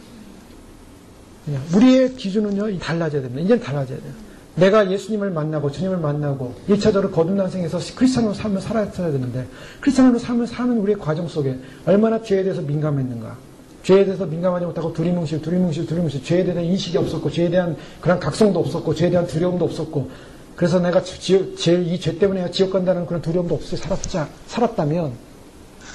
우리의 기준은요, 달라져야 됩니다. 이제는 달라져야 돼요. 내가 예수님을 만나고 주님을 만나고 1차적으로 거듭난 생에서 크리스찬으로 삶을 살아야 되는데 크리스찬으로 삶을 사는 우리의 과정 속에 얼마나 죄에 대해서 민감했는가. 죄에 대해서 민감하지 못하고 두리뭉실 죄에 대한 인식이 없었고 죄에 대한 그런 각성도 없었고 죄에 대한 두려움도 없었고 그래서 내가 이 죄 때문에 지옥 간다는 그런 두려움도 없이 살았다면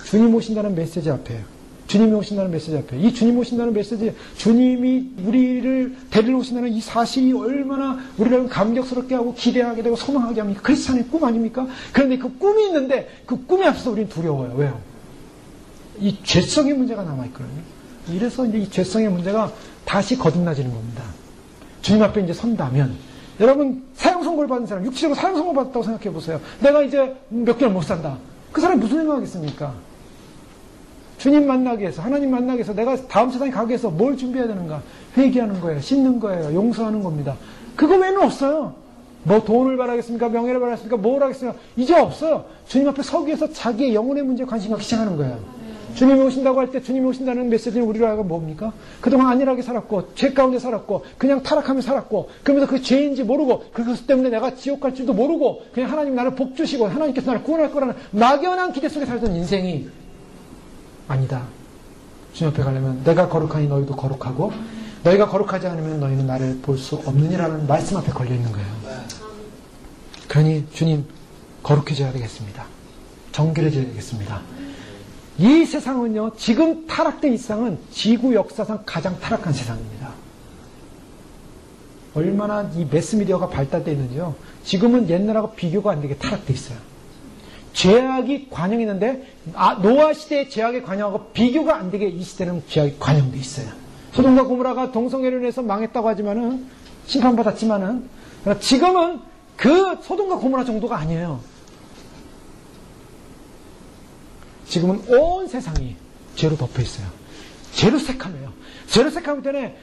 주님 오신다는 메시지 앞에 주님이 오신다는 메시지 앞에 이 주님 오신다는 메시지 주님이 우리를 데리러 오신다는 이 사실이 얼마나 우리를 감격스럽게 하고 기대하게 되고 소망하게 합니까? 크리스찬의 꿈 아닙니까? 그런데 그 꿈이 있는데 그 꿈에 앞서서 우리는 두려워요. 왜요? 이 죄성의 문제가 남아있거든요. 이래서 이제 이 죄성의 문제가 다시 거듭나지는 겁니다. 주님 앞에 이제 선다면 여러분 사형 선고를 받은 사람 육체적으로 사형 선고 받았다고 생각해 보세요. 내가 이제 몇 개월 못 산다. 그 사람이 무슨 생각하겠습니까? 주님 만나기 위해서 하나님 만나기 위해서 내가 다음 세상에 가기 위해서 뭘 준비해야 되는가? 회개하는 거예요. 씻는 거예요. 용서하는 겁니다. 그거 외에는 없어요. 뭐 돈을 바라겠습니까? 명예를 바라겠습니까? 뭘 하겠습니까? 이제 없어요. 주님 앞에 서기 위해서 자기의 영혼의 문제에 관심 갖기 시작하는 거예요. 주님이 오신다고 할 때 주님이 오신다는 메시지는 우리로 하여금 뭡니까? 그동안 안일하게 살았고 죄 가운데 살았고 그냥 타락하며 살았고 그러면서 그게 죄인지 모르고 그것 때문에 내가 지옥 갈 줄도 모르고 그냥 하나님 나를 복 주시고 하나님께서 나를 구원할 거라는 막연한 기대 속에 살던 인생이 아니다. 주님 앞에 가려면 내가 거룩하니 너희도 거룩하고 너희가 거룩하지 않으면 너희는 나를 볼 수 없느니라는 말씀 앞에 걸려있는 거예요. 그러니 주님 거룩해져야 되겠습니다. 정결해져야 되겠습니다. 이 세상은요, 지금 타락된 이 세상은 지구 역사상 가장 타락한 세상입니다. 얼마나 이 매스미디어가 발달되어 있는지요. 지금은 옛날하고 비교가 안 되게 타락되어 있어요. 죄악이 관영했는데 노아 시대의 죄악의 관영하고 비교가 안 되게 이 시대는 죄악이 관영되어 있어요. 소돔과 고모라가 동성애를 인해서 망했다고 하지만은 심판받았지만은 지금은 그 소돔과 고모라 정도가 아니에요. 지금은 온 세상이 죄로 덮여 있어요. 죄로 새카매요. 죄로 새카기 때문에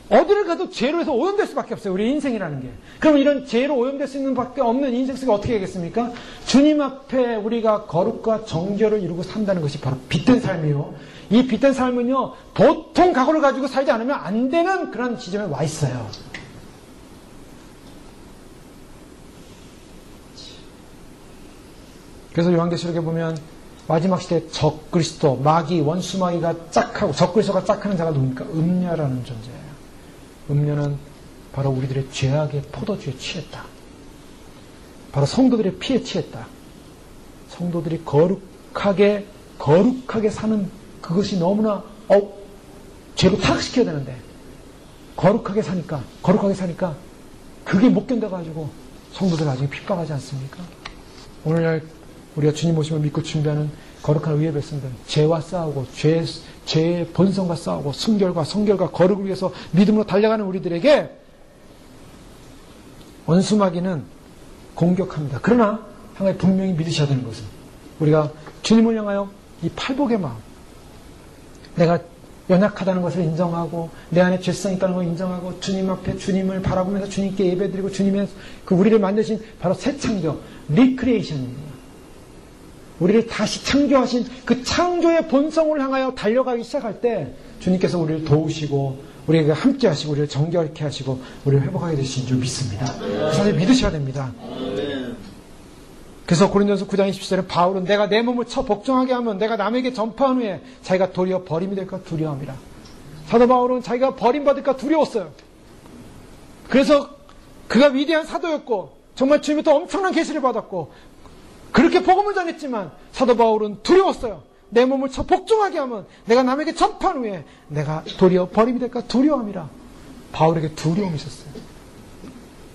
어디를 가도 죄로 해서 오염될 수밖에 없어요. 우리 인생이라는 게. 그럼 이런 죄로 오염될 수 있는 밖에 없는 인생 속에 어떻게 하겠습니까? 주님 앞에 우리가 거룩과 정결을 이루고 산다는 것이 바로 빛된 삶이요. 이 빛된 삶은요, 보통 각오를 가지고 살지 않으면 안 되는 그런 지점에 와 있어요. 그래서 요한계시록에 보면 마지막 시대 적그리스도, 마귀, 원수마귀가 짝하고 적그리스도가 짝하는 자가 누굽니까? 음녀라는 존재예요. 음녀는 바로 우리들의 죄악의 포도주에 취했다. 바로 성도들의 피에 취했다. 성도들이 거룩하게 사는 그것이 너무나 죄로 타락시켜야 되는데 거룩하게 사니까 그게 못 견뎌가지고 성도들 나중에 핍박하지 않습니까? 오늘날 우리가 주님 오심을 믿고 준비하는 거룩한 의의 백성들, 죄와 싸우고 죄의 본성과 싸우고 성결과 거룩을 위해서 믿음으로 달려가는 우리들에게 원수마귀는 공격합니다. 그러나 한 가지 분명히 믿으셔야 되는 것은 우리가 주님을 향하여 이 팔복의 마음, 내가 연약하다는 것을 인정하고 내 안에 죄성이 있다는 걸 인정하고 주님 앞에 주님을 바라보면서 주님께 예배드리고 주님의 그 우리를 만드신 바로 새 창조, 리크리에이션입니다. 우리를 다시 창조하신 그 창조의 본성을 향하여 달려가기 시작할 때 주님께서 우리를 도우시고 우리에게 함께 하시고 우리를 정결케 하시고 우리를 회복하게 되신 줄 믿습니다. 그 사실 믿으셔야 됩니다. 그래서 고린도전서 9장 27절에 바울은 내가 내 몸을 쳐 복종하게 하면 내가 남에게 전파한 후에 자기가 도리어 버림이 될까 두려워함이라. 사도 바울은 자기가 버림받을까 두려웠어요. 그래서 그가 위대한 사도였고 정말 주님부터 엄청난 계시를 받았고 그렇게 복음을 전했지만 사도 바울은 두려웠어요. 내 몸을 쳐 복종하게 하면 내가 남에게 전파한 후에 내가 도리어 버림이 될까 두려워함이라. 바울에게 두려움이 있었어요.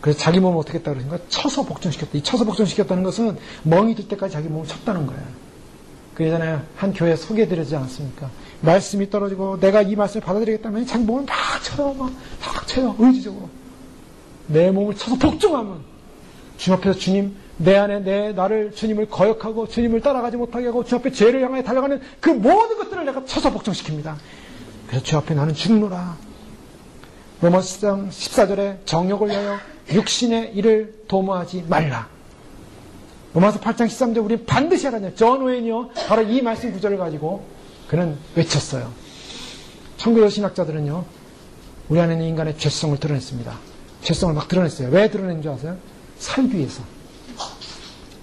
그래서 자기 몸을 어떻게 했다 그러는가? 쳐서 복종시켰다. 이 쳐서 복종시켰다는 것은 멍이 들 때까지 자기 몸을 쳤다는 거예요. 그 예전에 한 교회 소개해드리지 않았습니까? 말씀이 떨어지고 내가 이 말씀을 받아들이겠다면 자기 몸을 막 쳐요. 의지적으로. 내 몸을 쳐서 복종하면 주님 앞에서 주님 내 안에 나를 주님을 거역하고 주님을 따라가지 못하게 하고 주 앞에 죄를 향해 달려가는 그 모든 것들을 내가 쳐서 복종시킵니다. 그래서 주 앞에 나는 죽노라. 로마서 10장 14절에 정욕을 위하여 육신의 일을 도모하지 말라. 로마서 8장 13절 우리는 반드시 하라냐. 존 오웬이요 바로 이 말씀 구절을 가지고 그는 외쳤어요. 청교도 신학자들은요 우리 안에 있는 인간의 죄성을 드러냈습니다. 죄성을 막 드러냈어요. 왜 드러낸 줄 아세요? 살기 위해서.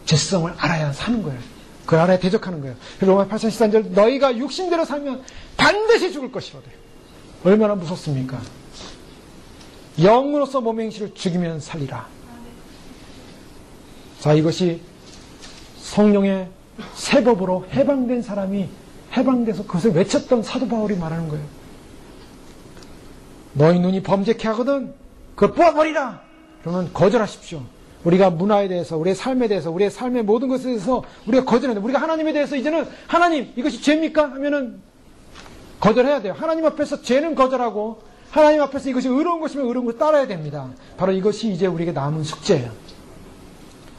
죄성을 알아야 사는 거예요. 그걸 알아야 대적하는 거예요. 로마 8장 13절 너희가 육신대로 살면 반드시 죽을 것이로되. 얼마나 무섭습니까? 영으로서 몸의 행실을 죽이면 살리라. 자, 이것이 성령의 새 법으로 해방된 사람이 해방돼서 그것을 외쳤던 사도 바울이 말하는 거예요. 너희 눈이 범죄케 하거든 그걸 뽑아버리라. 그러면 거절하십시오. 우리가 문화에 대해서, 우리의 삶에 대해서, 우리의 삶의 모든 것에 대해서 우리가 거절해야 돼요. 우리가 하나님에 대해서 이제는 하나님 이것이 죄입니까? 하면은 거절해야 돼요. 하나님 앞에서 죄는 거절하고 하나님 앞에서 이것이 의로운 것이면 의로운 것을 따라야 됩니다. 바로 이것이 이제 우리에게 남은 숙제예요.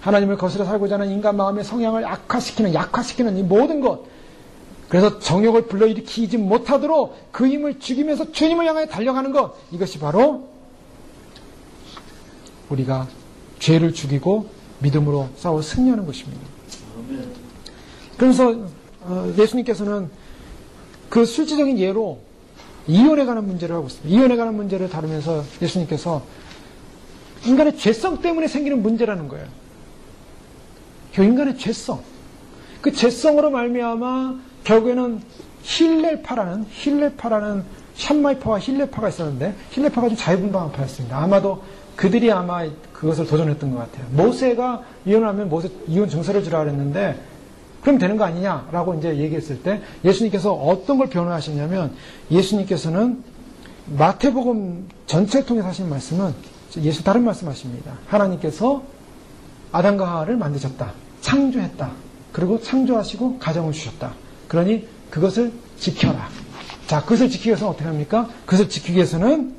하나님을 거스려 살고자 하는 인간 마음의 성향을 약화시키는 이 모든 것. 그래서 정욕을 불러일으키지 못하도록 그 힘을 죽이면서 주님을 향해 달려가는 것. 이것이 바로 우리가 죄를 죽이고 믿음으로 싸워 승리하는 것입니다. 그래서 예수님께서는 그 실질적인 예로 이혼에 관한 문제를 하고 있습니다. 이혼에 관한 문제를 다루면서 예수님께서 인간의 죄성 때문에 생기는 문제라는 거예요. 그 인간의 죄성. 그 죄성으로 말미암아 결국에는 힐레파라는 샴마이파와 힐레파가 있었는데 힐레파가 좀 자유분방파였습니다. 아마도 그들이 아마 그것을 도전했던 것 같아요. 모세가 이혼을 하면 모세 이혼 증서를 주라 그랬는데 그럼 되는 거 아니냐라고 이제 얘기했을 때 예수님께서 어떤 걸 변호하시냐면 예수님께서는 마태복음 전체를 통해서 하신 말씀은 예수 다른 말씀하십니다. 하나님께서 아담과 하와를 만드셨다. 창조했다. 그리고 창조하시고 가정을 주셨다. 그러니 그것을 지켜라. 자, 그것을 지키기 위해서는 어떻게 합니까? 그것을 지키기 위해서는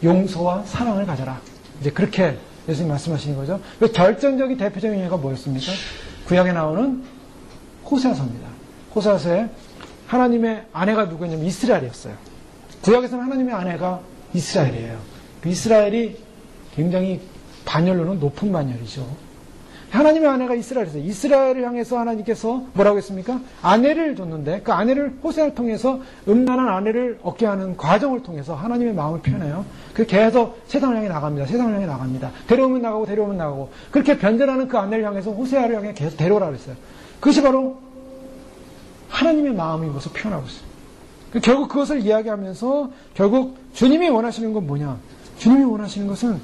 용서와 사랑을 가져라. 이제 그렇게 예수님 말씀하시는 거죠. 그 결정적인 대표적인 예가 뭐였습니까? 구약에 나오는 호세아서입니다. 호세아서에 하나님의 아내가 누구였냐면 이스라엘이었어요. 구약에서는 하나님의 아내가 이스라엘이에요. 그 이스라엘이 굉장히 반열로는 높은 반열이죠. 하나님의 아내가 이스라엘이었어요. 이스라엘을 향해서 하나님께서 뭐라고 했습니까? 아내를 줬는데 그 아내를 호세아를 통해서 음란한 아내를 얻게 하는 과정을 통해서 하나님의 마음을 표현해요. 그 계속 세상을 향해 나갑니다. 세상을 향해 나갑니다. 데려오면 나가고 그렇게 변절하는 그 아내를 향해서 호세아를 향해 계속 데려오라고 했어요. 그것이 바로 하나님의 마음인 것을 표현하고 있어요. 결국 그것을 이야기하면서 결국 주님이 원하시는 건 뭐냐? 주님이 원하시는 것은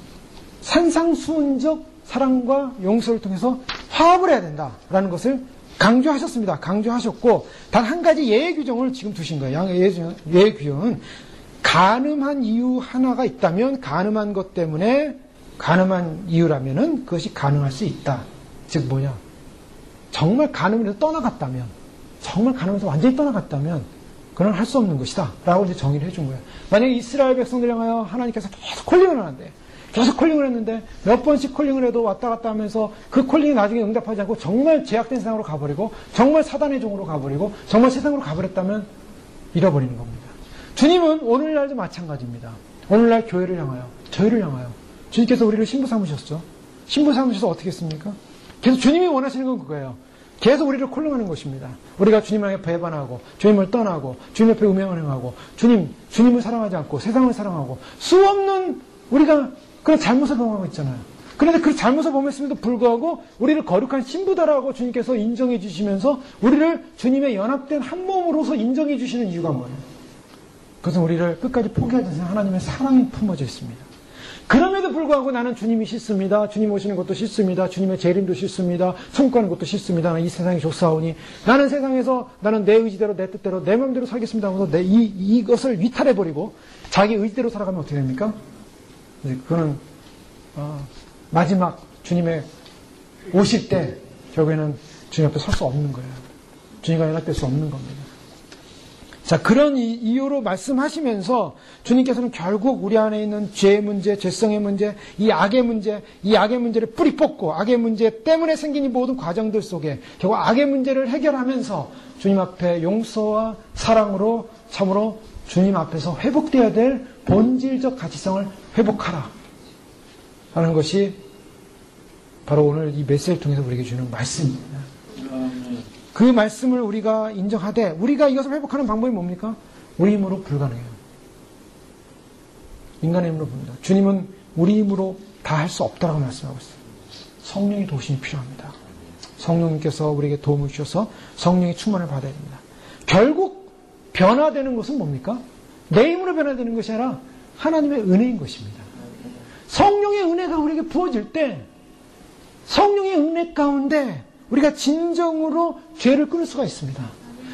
산상수훈적 사랑과 용서를 통해서 화합을 해야 된다라는 것을 강조하셨습니다. 강조하셨고 단 한 가지 예의 규정을 지금 두신 거예요. 예의 규정은 간음한 이유 하나가 있다면 간음한 것 때문에 간음한 이유라면은 그것이 가능할 수 있다. 즉 뭐냐? 정말 간음을 해서 떠나갔다면, 정말 간음에서 완전히 떠나갔다면 그건 할 수 없는 것이다. 라고 이제 정의를 해준 거예요. 만약에 이스라엘 백성들 향하여 하나님께서 계속 콜링을 하는데, 계속 콜링을 했는데, 몇 번씩 콜링을 해도 왔다 갔다 하면서 그 콜링이 나중에 응답하지 않고 정말 제약된 세상으로 가버리고, 정말 사단의 종으로 가버리고, 정말 세상으로 가버렸다면 잃어버리는 겁니다. 주님은 오늘날도 마찬가지입니다. 오늘날 교회를 향하여, 저희를 향하여, 주님께서 우리를 신부 삼으셨죠. 신부 삼으셔서 어떻게 했습니까? 계속 주님이 원하시는 건 그거예요. 계속 우리를 콜링하는 것입니다. 우리가 주님에게 배반하고 주님을 떠나고 주님 옆에 음행을 행하고 주님을 사랑하지 않고 세상을 사랑하고 수없는 우리가 그런 잘못을 범하고 있잖아요. 그런데 그 잘못을 범했음에도 불구하고 우리를 거룩한 신부다라고 주님께서 인정해 주시면서 우리를 주님의 연합된 한 몸으로서 인정해 주시는 이유가 뭐예요? 그것은 우리를 끝까지 포기하지 않는 하나님의 사랑이 품어져 있습니다. 그럼에도 불구하고 나는 주님이 싫습니다. 주님 오시는 것도 싫습니다. 주님의 재림도 싫습니다. 천국가는 것도 싫습니다. 나는 이 세상이 좋사오니 나는 세상에서 나는 내 의지대로 내 뜻대로 내 마음대로 살겠습니다 하면서 이것을 위탈해버리고 자기 의지대로 살아가면 어떻게 됩니까? 그거는 마지막 주님의 오실 때 결국에는 주님 앞에 설 수 없는 거예요. 주님과 연합될 수 없는 겁니다. 자, 그런 이유로 말씀하시면서 주님께서는 결국 우리 안에 있는 죄의 문제, 죄성의 문제, 이 악의 문제를 뿌리 뽑고 악의 문제 때문에 생긴 이 모든 과정들 속에 결국 악의 문제를 해결하면서 주님 앞에 용서와 사랑으로 참으로 주님 앞에서 회복되어야 될 본질적 가치성을 회복하라 하는 것이 바로 오늘 이 메시지를 통해서 우리에게 주는 말씀입니다. 그 말씀을 우리가 인정하되 우리가 이것을 회복하는 방법이 뭡니까? 우리 힘으로 불가능해요. 인간의 힘으로 봅니다. 주님은 우리 힘으로 다 할 수 없다라고 말씀하고 있어요. 성령의 도심이 필요합니다. 성령님께서 우리에게 도움을 주셔서 성령의 충만을 받아야 됩니다. 결국 변화되는 것은 뭡니까? 내 힘으로 변화되는 것이 아니라 하나님의 은혜인 것입니다. 성령의 은혜가 우리에게 부어질 때 성령의 은혜 가운데 우리가 진정으로 죄를 끊을 수가 있습니다.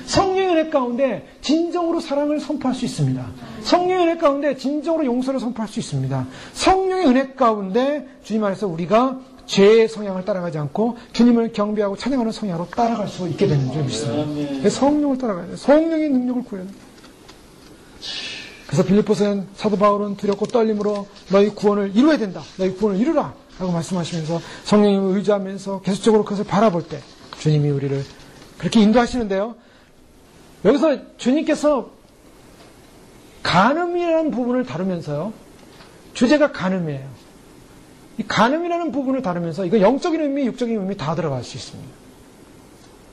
성령의 은혜 가운데 진정으로 사랑을 선포할 수 있습니다. 성령의 은혜 가운데 진정으로 용서를 선포할 수 있습니다. 성령의 은혜 가운데 주님 안에서 우리가 죄의 성향을 따라가지 않고 주님을 경배하고 찬양하는 성향으로 따라갈 수 있게 되는 줄 믿습니다. 성령을 따라가야 돼요. 성령의 능력을 구해야 돼요. 그래서 빌립보서는 사도 바울은 두렵고 떨림으로 너희 구원을 이루어야 된다. 너희 구원을 이루라. 라고 말씀하시면서 성령님을 의지하면서 계속적으로 그것을 바라볼 때 주님이 우리를 그렇게 인도하시는데요. 여기서 주님께서 간음이라는 부분을 다루면서요. 주제가 간음이에요. 이 간음이라는 부분을 다루면서 이거 영적인 의미, 육적인 의미 다 들어갈 수 있습니다.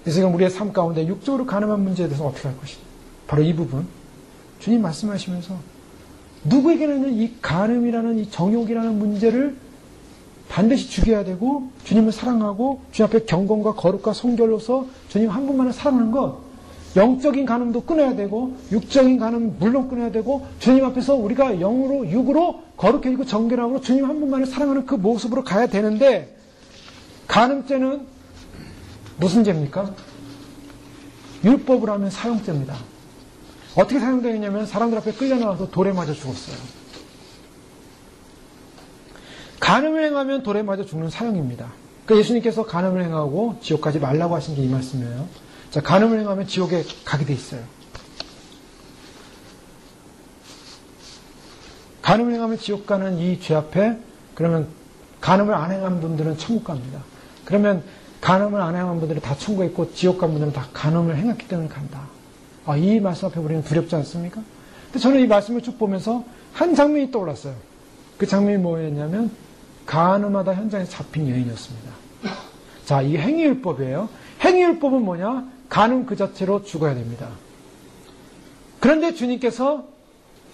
그래서 지금 우리의 삶 가운데 육적으로 간음한 문제에 대해서 어떻게 할 것이냐. 바로 이 부분. 주님 말씀하시면서 누구에게는 이 간음이라는 이 정욕이라는 문제를 반드시 죽여야 되고 주님을 사랑하고 주님 앞에 경건과 거룩과 성결로서 주님 한 분만을 사랑하는 것, 영적인 간음도 끊어야 되고 육적인 간음 물론 끊어야 되고 주님 앞에서 우리가 영으로 육으로 거룩해지고 정결함으로 주님 한 분만을 사랑하는 그 모습으로 가야 되는데 간음죄는 무슨 죄입니까? 율법으로 하면 사형죄입니다. 어떻게 사용되느냐면 사람들 앞에 끌려나와서 돌에 맞아 죽었어요. 간음을 행하면 돌에 맞아 죽는 사형입니다. 그러니까 예수님께서 간음을 행하고 지옥 가지 말라고 하신 게 이 말씀이에요. 자, 간음을 행하면 지옥에 가게 돼 있어요. 간음을 행하면 지옥 가는 이 죄 앞에 그러면 간음을 안 행한 분들은 천국 갑니다. 그러면 간음을 안 행한 분들은 다 천국에 있고 지옥 간 분들은 다 간음을 행했기 때문에 간다. 이 말씀 앞에 우리는 두렵지 않습니까? 근데 저는 이 말씀을 쭉 보면서 한 장면이 떠올랐어요. 그 장면이 뭐였냐면 간음하다 현장에서 잡힌 여인이었습니다. 자, 이게 행위율법이에요. 행위율법은 뭐냐? 간음 그 자체로 죽어야 됩니다. 그런데 주님께서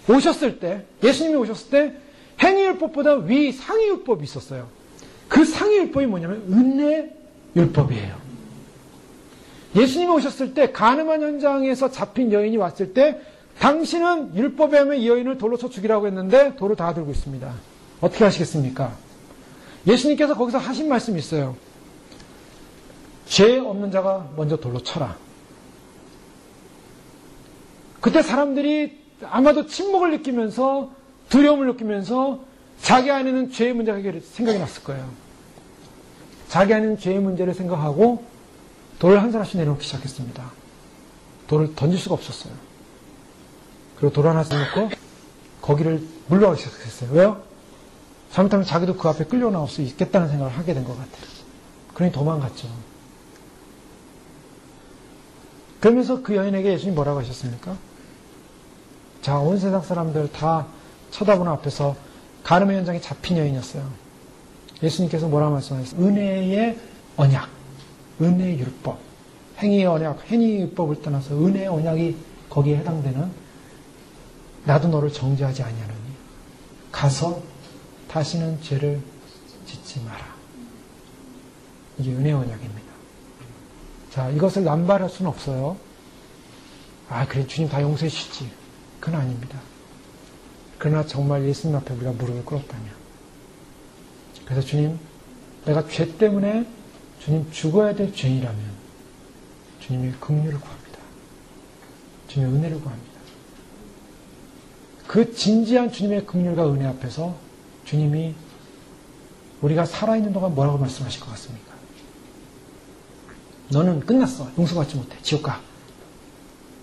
오셨을 때, 예수님이 오셨을 때 행위율법보다 위 상위율법이 있었어요. 그 상위율법이 뭐냐면 은혜율법이에요. 예수님이 오셨을 때 가늠한 현장에서 잡힌 여인이 왔을 때 당신은 율법에 의하면 이 여인을 돌로 쳐 죽이라고 했는데 돌을 다 들고 있습니다. 어떻게 하시겠습니까? 예수님께서 거기서 하신 말씀이 있어요. 죄 없는 자가 먼저 돌로 쳐라. 그때 사람들이 아마도 침묵을 느끼면서 두려움을 느끼면서 자기 안에는 죄의 문제가 생각이 났을 거예요. 자기 안에는 죄의 문제를 생각하고 돌을 한 사람씩 내려놓기 시작했습니다. 돌을 던질 수가 없었어요. 그리고 돌 하나씩 놓고 거기를 물러가기 시작했어요. 왜요? 잘못하면 자기도 그 앞에 끌려 나올 수 있겠다는 생각을 하게 된 것 같아요. 그러니 도망갔죠. 그러면서 그 여인에게 예수님이 뭐라고 하셨습니까? 자, 온 세상 사람들 다 쳐다보는 앞에서 가늠의 현장에 잡힌 여인이었어요. 예수님께서 뭐라고 말씀하셨어요? 은혜의 언약, 은혜의 율법, 행위의 언약, 행위의 율법을 떠나서 은혜의 언약이 거기에 해당되는 나도 너를 정죄하지 아니하노니 가서 다시는 죄를 짓지 마라. 이게 은혜의 언약입니다. 자, 이것을 남발할 수는 없어요. 아, 그래, 주님 다 용서해 주시지. 그건 아닙니다. 그러나 정말 예수님 앞에 우리가 무릎을 꿇었다면, 그래서 주님, 내가 죄 때문에 주님 죽어야 될 죄인이라면 주님의 긍휼을 구합니다. 주님의 은혜를 구합니다. 그 진지한 주님의 긍휼과 은혜 앞에서 주님이 우리가 살아있는 동안 뭐라고 말씀하실 것 같습니까? 너는 끝났어. 용서받지 못해. 지옥 가.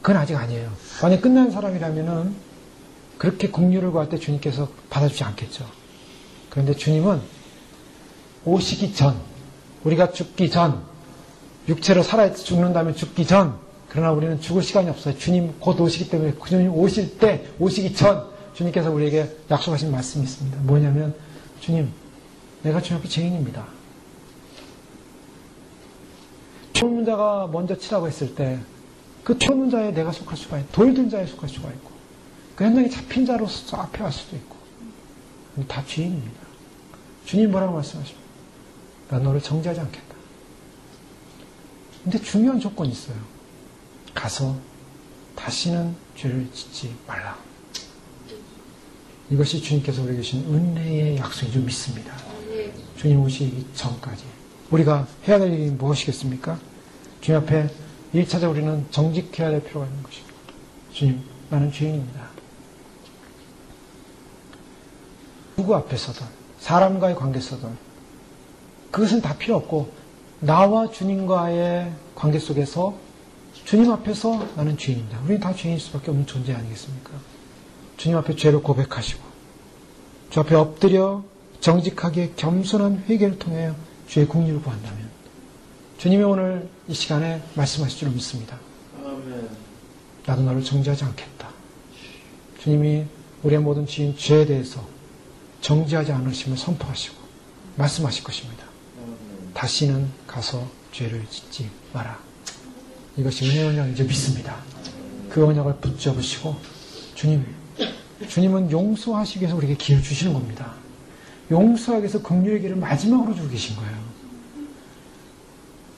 그건 아직 아니에요. 만약 끝난 사람이라면은 그렇게 긍휼을 구할 때 주님께서 받아주지 않겠죠. 그런데 주님은 오시기 전, 우리가 죽기 전, 육체로 살아 죽는 다음에 죽기 전, 그러나 우리는 죽을 시간이 없어요. 주님 곧 오시기 때문에 주님 오실 때, 오시기 전 주님께서 우리에게 약속하신 말씀이 있습니다. 뭐냐면, 주님, 내가 주님 앞에 죄인입니다. 촌문 자가 먼저 치라고 했을 때 그 촌문 자에 내가 속할 수가 있고 돌든 자에 속할 수가 있고 그 현장에 잡힌 자로서 앞에 갈 수도 있고 다 죄인입니다. 주님 뭐라고 말씀하십니까? 난 너를 정죄하지 않겠다. 근데 중요한 조건이 있어요. 가서 다시는 죄를 짓지 말라. 이것이 주님께서 우리에게 주신 은혜의 약속인 줄 믿습니다. 주님 오시기 전까지 우리가 해야 될 일이 무엇이겠습니까? 주님 앞에 1차적으로 우리는 정직해야 될 필요가 있는 것입니다. 주님, 나는 죄인입니다. 누구 앞에서든 사람과의 관계에서든 그것은 다 필요 없고 나와 주님과의 관계 속에서 주님 앞에서 나는 죄인입니다. 우리는 다 죄인일 수밖에 없는 존재 아니겠습니까? 주님 앞에 죄를 고백하시고 주 앞에 엎드려 정직하게 겸손한 회개를 통해 주의 긍휼을 구한다면 주님이 오늘 이 시간에 말씀하실 줄 믿습니다. 아멘. 나도 너를 정죄하지 않겠다. 주님이 우리의 모든 지은 죄에 대해서 정죄하지 않으심을 선포하시고 말씀하실 것입니다. 아멘. 다시는 가서 죄를 짓지 마라. 이것이 은혜의 언약인지 믿습니다. 그 언약을 붙잡으시고 주님은 용서하시기 위해서 우리에게 기회를 주시는 겁니다. 용서하기 위해서 긍휼의 길을 마지막으로 주고 계신 거예요.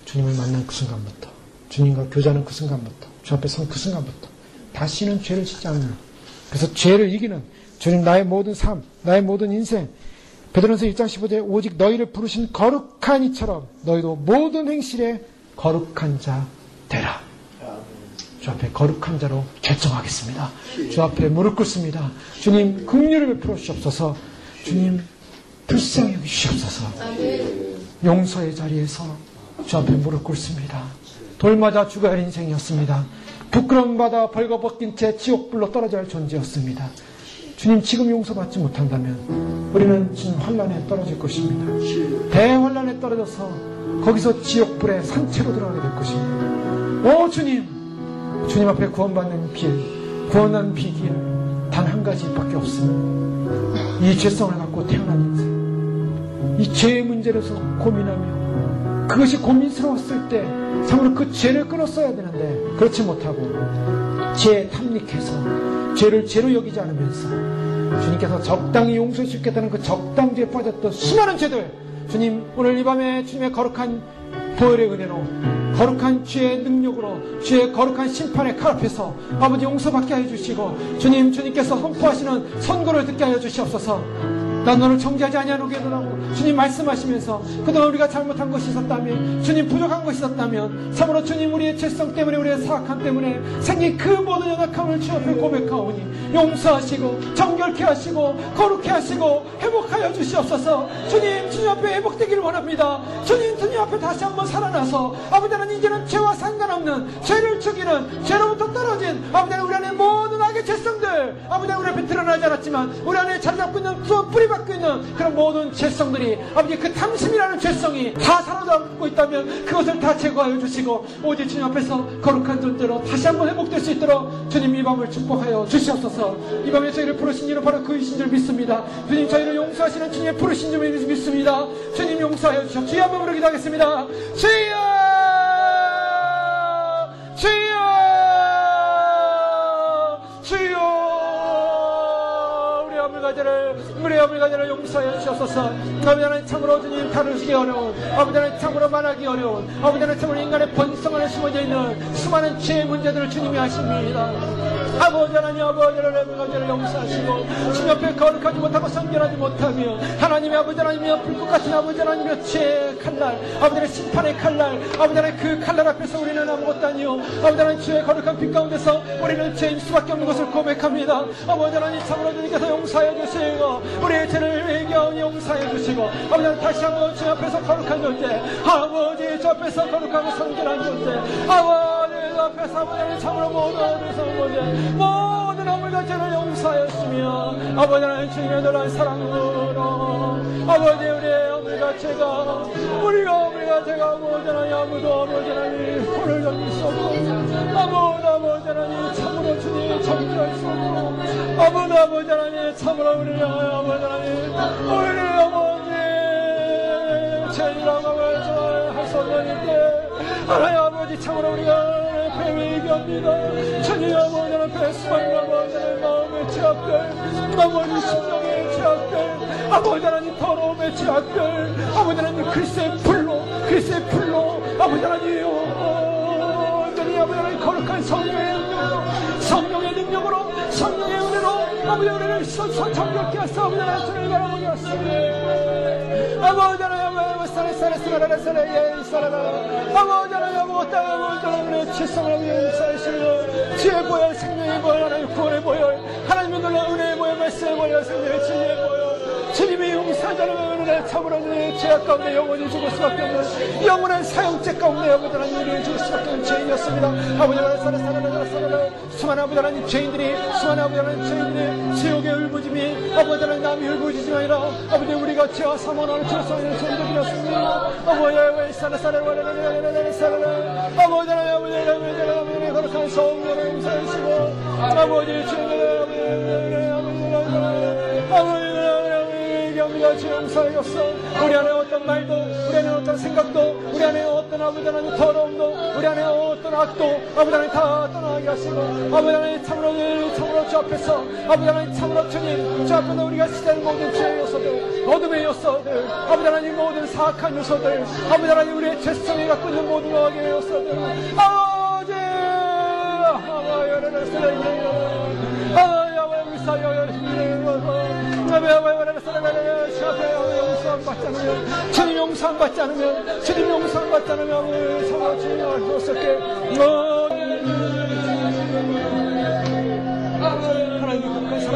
주님을 만난 그 순간부터, 주님과 교제하는 그 순간부터, 주 앞에 선 그 순간부터 다시는 죄를 짓지 않는, 그래서 죄를 이기는 주님 나의 모든 삶, 나의 모든 인생, 베드로전서 1장 15절에 오직 너희를 부르신 거룩한 이처럼 너희도 모든 행실에 거룩한 자 되라. 주 앞에 거룩한 자로 결정하겠습니다. 주 앞에 무릎 꿇습니다. 주님 긍휼을 베풀어 주시옵소서. 주님 불쌍히 여기시옵소서. 용서의 자리에서 주 앞에 무릎 꿇습니다. 돌 맞아 죽어야 할 인생이었습니다. 부끄러움 받아 벌거벗긴 채 지옥불로 떨어져야 할 존재였습니다. 주님 지금 용서받지 못한다면 우리는 지금 환란에 떨어질 것입니다. 대환란에 떨어져서 거기서 지옥불에 산채로 들어가게 될 것입니다. 오 주님 앞에 구원받는 길, 구원한 비길 단 한 가지밖에 없습니다. 이 죄성을 갖고 태어난 인생, 이 죄의 문제로서 고민하며 그것이 고민스러웠을 때 참으로 그 죄를 끊었어야 되는데 그렇지 못하고 죄에 탐닉해서 죄를 죄로 여기지 않으면서 주님께서 적당히 용서해 주겠다는 그 적당죄에 빠졌던 수많은 죄들 주님 오늘 이 밤에 주님의 거룩한 보혈의 은혜로 거룩한 주의 능력으로 주의 거룩한 심판의 칼 앞에서 아버지 용서받게 해주시고 주님께서 선포하시는 선고를 듣게 하여 주시옵소서. 난 너를 정죄하지 아니하노라고 주님 말씀하시면서 그동안 우리가 잘못한 것이 있었다면, 주님 부족한 것이 있었다면, 참으로 주님 우리의 죄성 때문에, 우리의 사악함 때문에 생긴 그 모든 연약함을 주 앞에 고백하오니 용서하시고 정결케 하시고 거룩케 하시고 회복하여 주시옵소서. 주님 앞에 회복되기를 원합니다. 주님 앞에 다시 한번 살아나서 아버지 하나님 이제는 죄와 상관없는, 죄를 죽이는, 죄로부터 떨어진 아버지 하나님 우리 안에 모든 악의 죄성들, 아버지 하나님 우리 앞에 드러나지 않았지만 우리 안에 자리 잡고 있는, 뿌리 박고 있는 그런 모든 죄성들이, 아버지 그 탐심이라는 죄성이 다 사로잡고 있다면 그것을 다 제거하여 주시고 오직 주님 앞에서 거룩한 존재로 다시 한번 회복될 수 있도록 주님 이 밤을 축복하여 주시옵소서. 이 밤에 저희를 부르신 이는 바로 그이신 줄 믿습니다. 주님 저희를 용서하시는 주님의 부르신 줄 믿습니다. 주님 용서하여 주시옵소서. 주여 한번 부르기도 하겠습니다. 주여 주여 주여 우리의 어물가지를 용서하여 주시옵소서. 아버지 하나님 참으로 주님 다루시기 어려운, 아버지 하나님 참으로 말하기 어려운, 아버지 하나님 참으로 인간의 본성 안에 숨어져 있는 수많은 죄의 문제들을 주님이 아십니다. 아버지 하나님 어물가지를 용서하시고 주님 앞에 거룩하지 못하고 성결하지 못하며 하나님의 아버지 하나님의 불꽃 같은 아버지 하나님의 죄의 칼날, 아버지 하나님의 심판의 칼날, 아버지 하나님 그 칼날 앞에서 우리는 아무것도 아니요 아버지 하나님 주의 거룩한 빛 가운데서 우리는 죄인 수밖에 없는 것을 고백합니다. 아버지 하나님 참으로 주님께서 용서하여 주시고 우리의 죄를 회개하오니 용서해 주시고 아버지 하나님 다시 한번 주 앞에서 거룩한 존재, 아버지 주 앞에서 거룩하고 성결한 존재, 아버지 주 앞에서 아버지 하나님 참으로 모든 어리석은 존재, 모든 어물과 죄를 용서하였으며 아버지 하나님 주님의 놀라운 사랑으로 아버지 우리의 어물과 죄가 우리가 죄가 아버지 하나님 아무도 아버지 하나님 손을 넘길 수 없고 아버지 하나님 참으로 주님 정죄할 수 없고 아버지 하나님 참으로 우리를 아버지 하나님 아버지 죄인이라고 할 수 없는데 하나님 아버지 참으로 우리가 배에 얘기합니다. 주님 아버지 하나님 수많은 아버지 하나님 마음의 죄악들, 아버지 심령의 죄악들, 아버지 하나님 더러움의 죄악들, 아버지 하나님 그리스도의 불로 아버지 하나님 아버지 하나님 거룩한 성령의 능력으로 성령의 은혜로 아버지 우리를 정결케 하사 아버지 하나님 주를 바라보게 하시네. 아버지 하나님 아버지 하나님 아버지 죄성을 용서하시며 지혜의 보혈, 생명의 보혈, 하나님 구원의 보혈, 하나님의 놀라운 은혜의 보혈, 말씀의 보혈, 생명의 진리의 보혈, 주님이 용서하지 않으면 은혜 참으로 내 죄악 가운데 영원히 죽을 수밖에 없는 영원한 사형죄 가운데 아버지 하나님 우리를 죽을 수밖에 없는 죄인이었습니다. 아버지 하나님 수많은 아버지 하나님 죄인들이 지옥의 울부짖음이 아버지 하나님 남이 울부짖음이 아니라 아버지 우리가 죄와 사모하는 죄성을 존재드렸습니다. 아버지 하나님 거룩한 성령을 용서하시고 아버지 주님의 아버지 얘기합니다. 주 용서하였어. 우리 안에 어떤 말도, 우리 안에 어떤 생각도, 우리 안에 어떤 아버지 하나님 더러움도, 우리 안에 어떤 악도 아버지 하나님 다 떠나게 하시고 아버지 하나님 참으로 주 앞에서 아버지 하나님 참으로 주님 주 앞에서 우리가 시대는 모든 죄의 요소들, 어둠의 요소들, 아버지 하나님 모든 사악한 요소들, 아버지 하나님 우리의 죄성이 갖고 있는 모든 악의 요소들, 아버지 주님 용서함 받지 않으면 주님 용서함 받지 않으면 성화 주님을 어떻게 하나님의 극한 사랑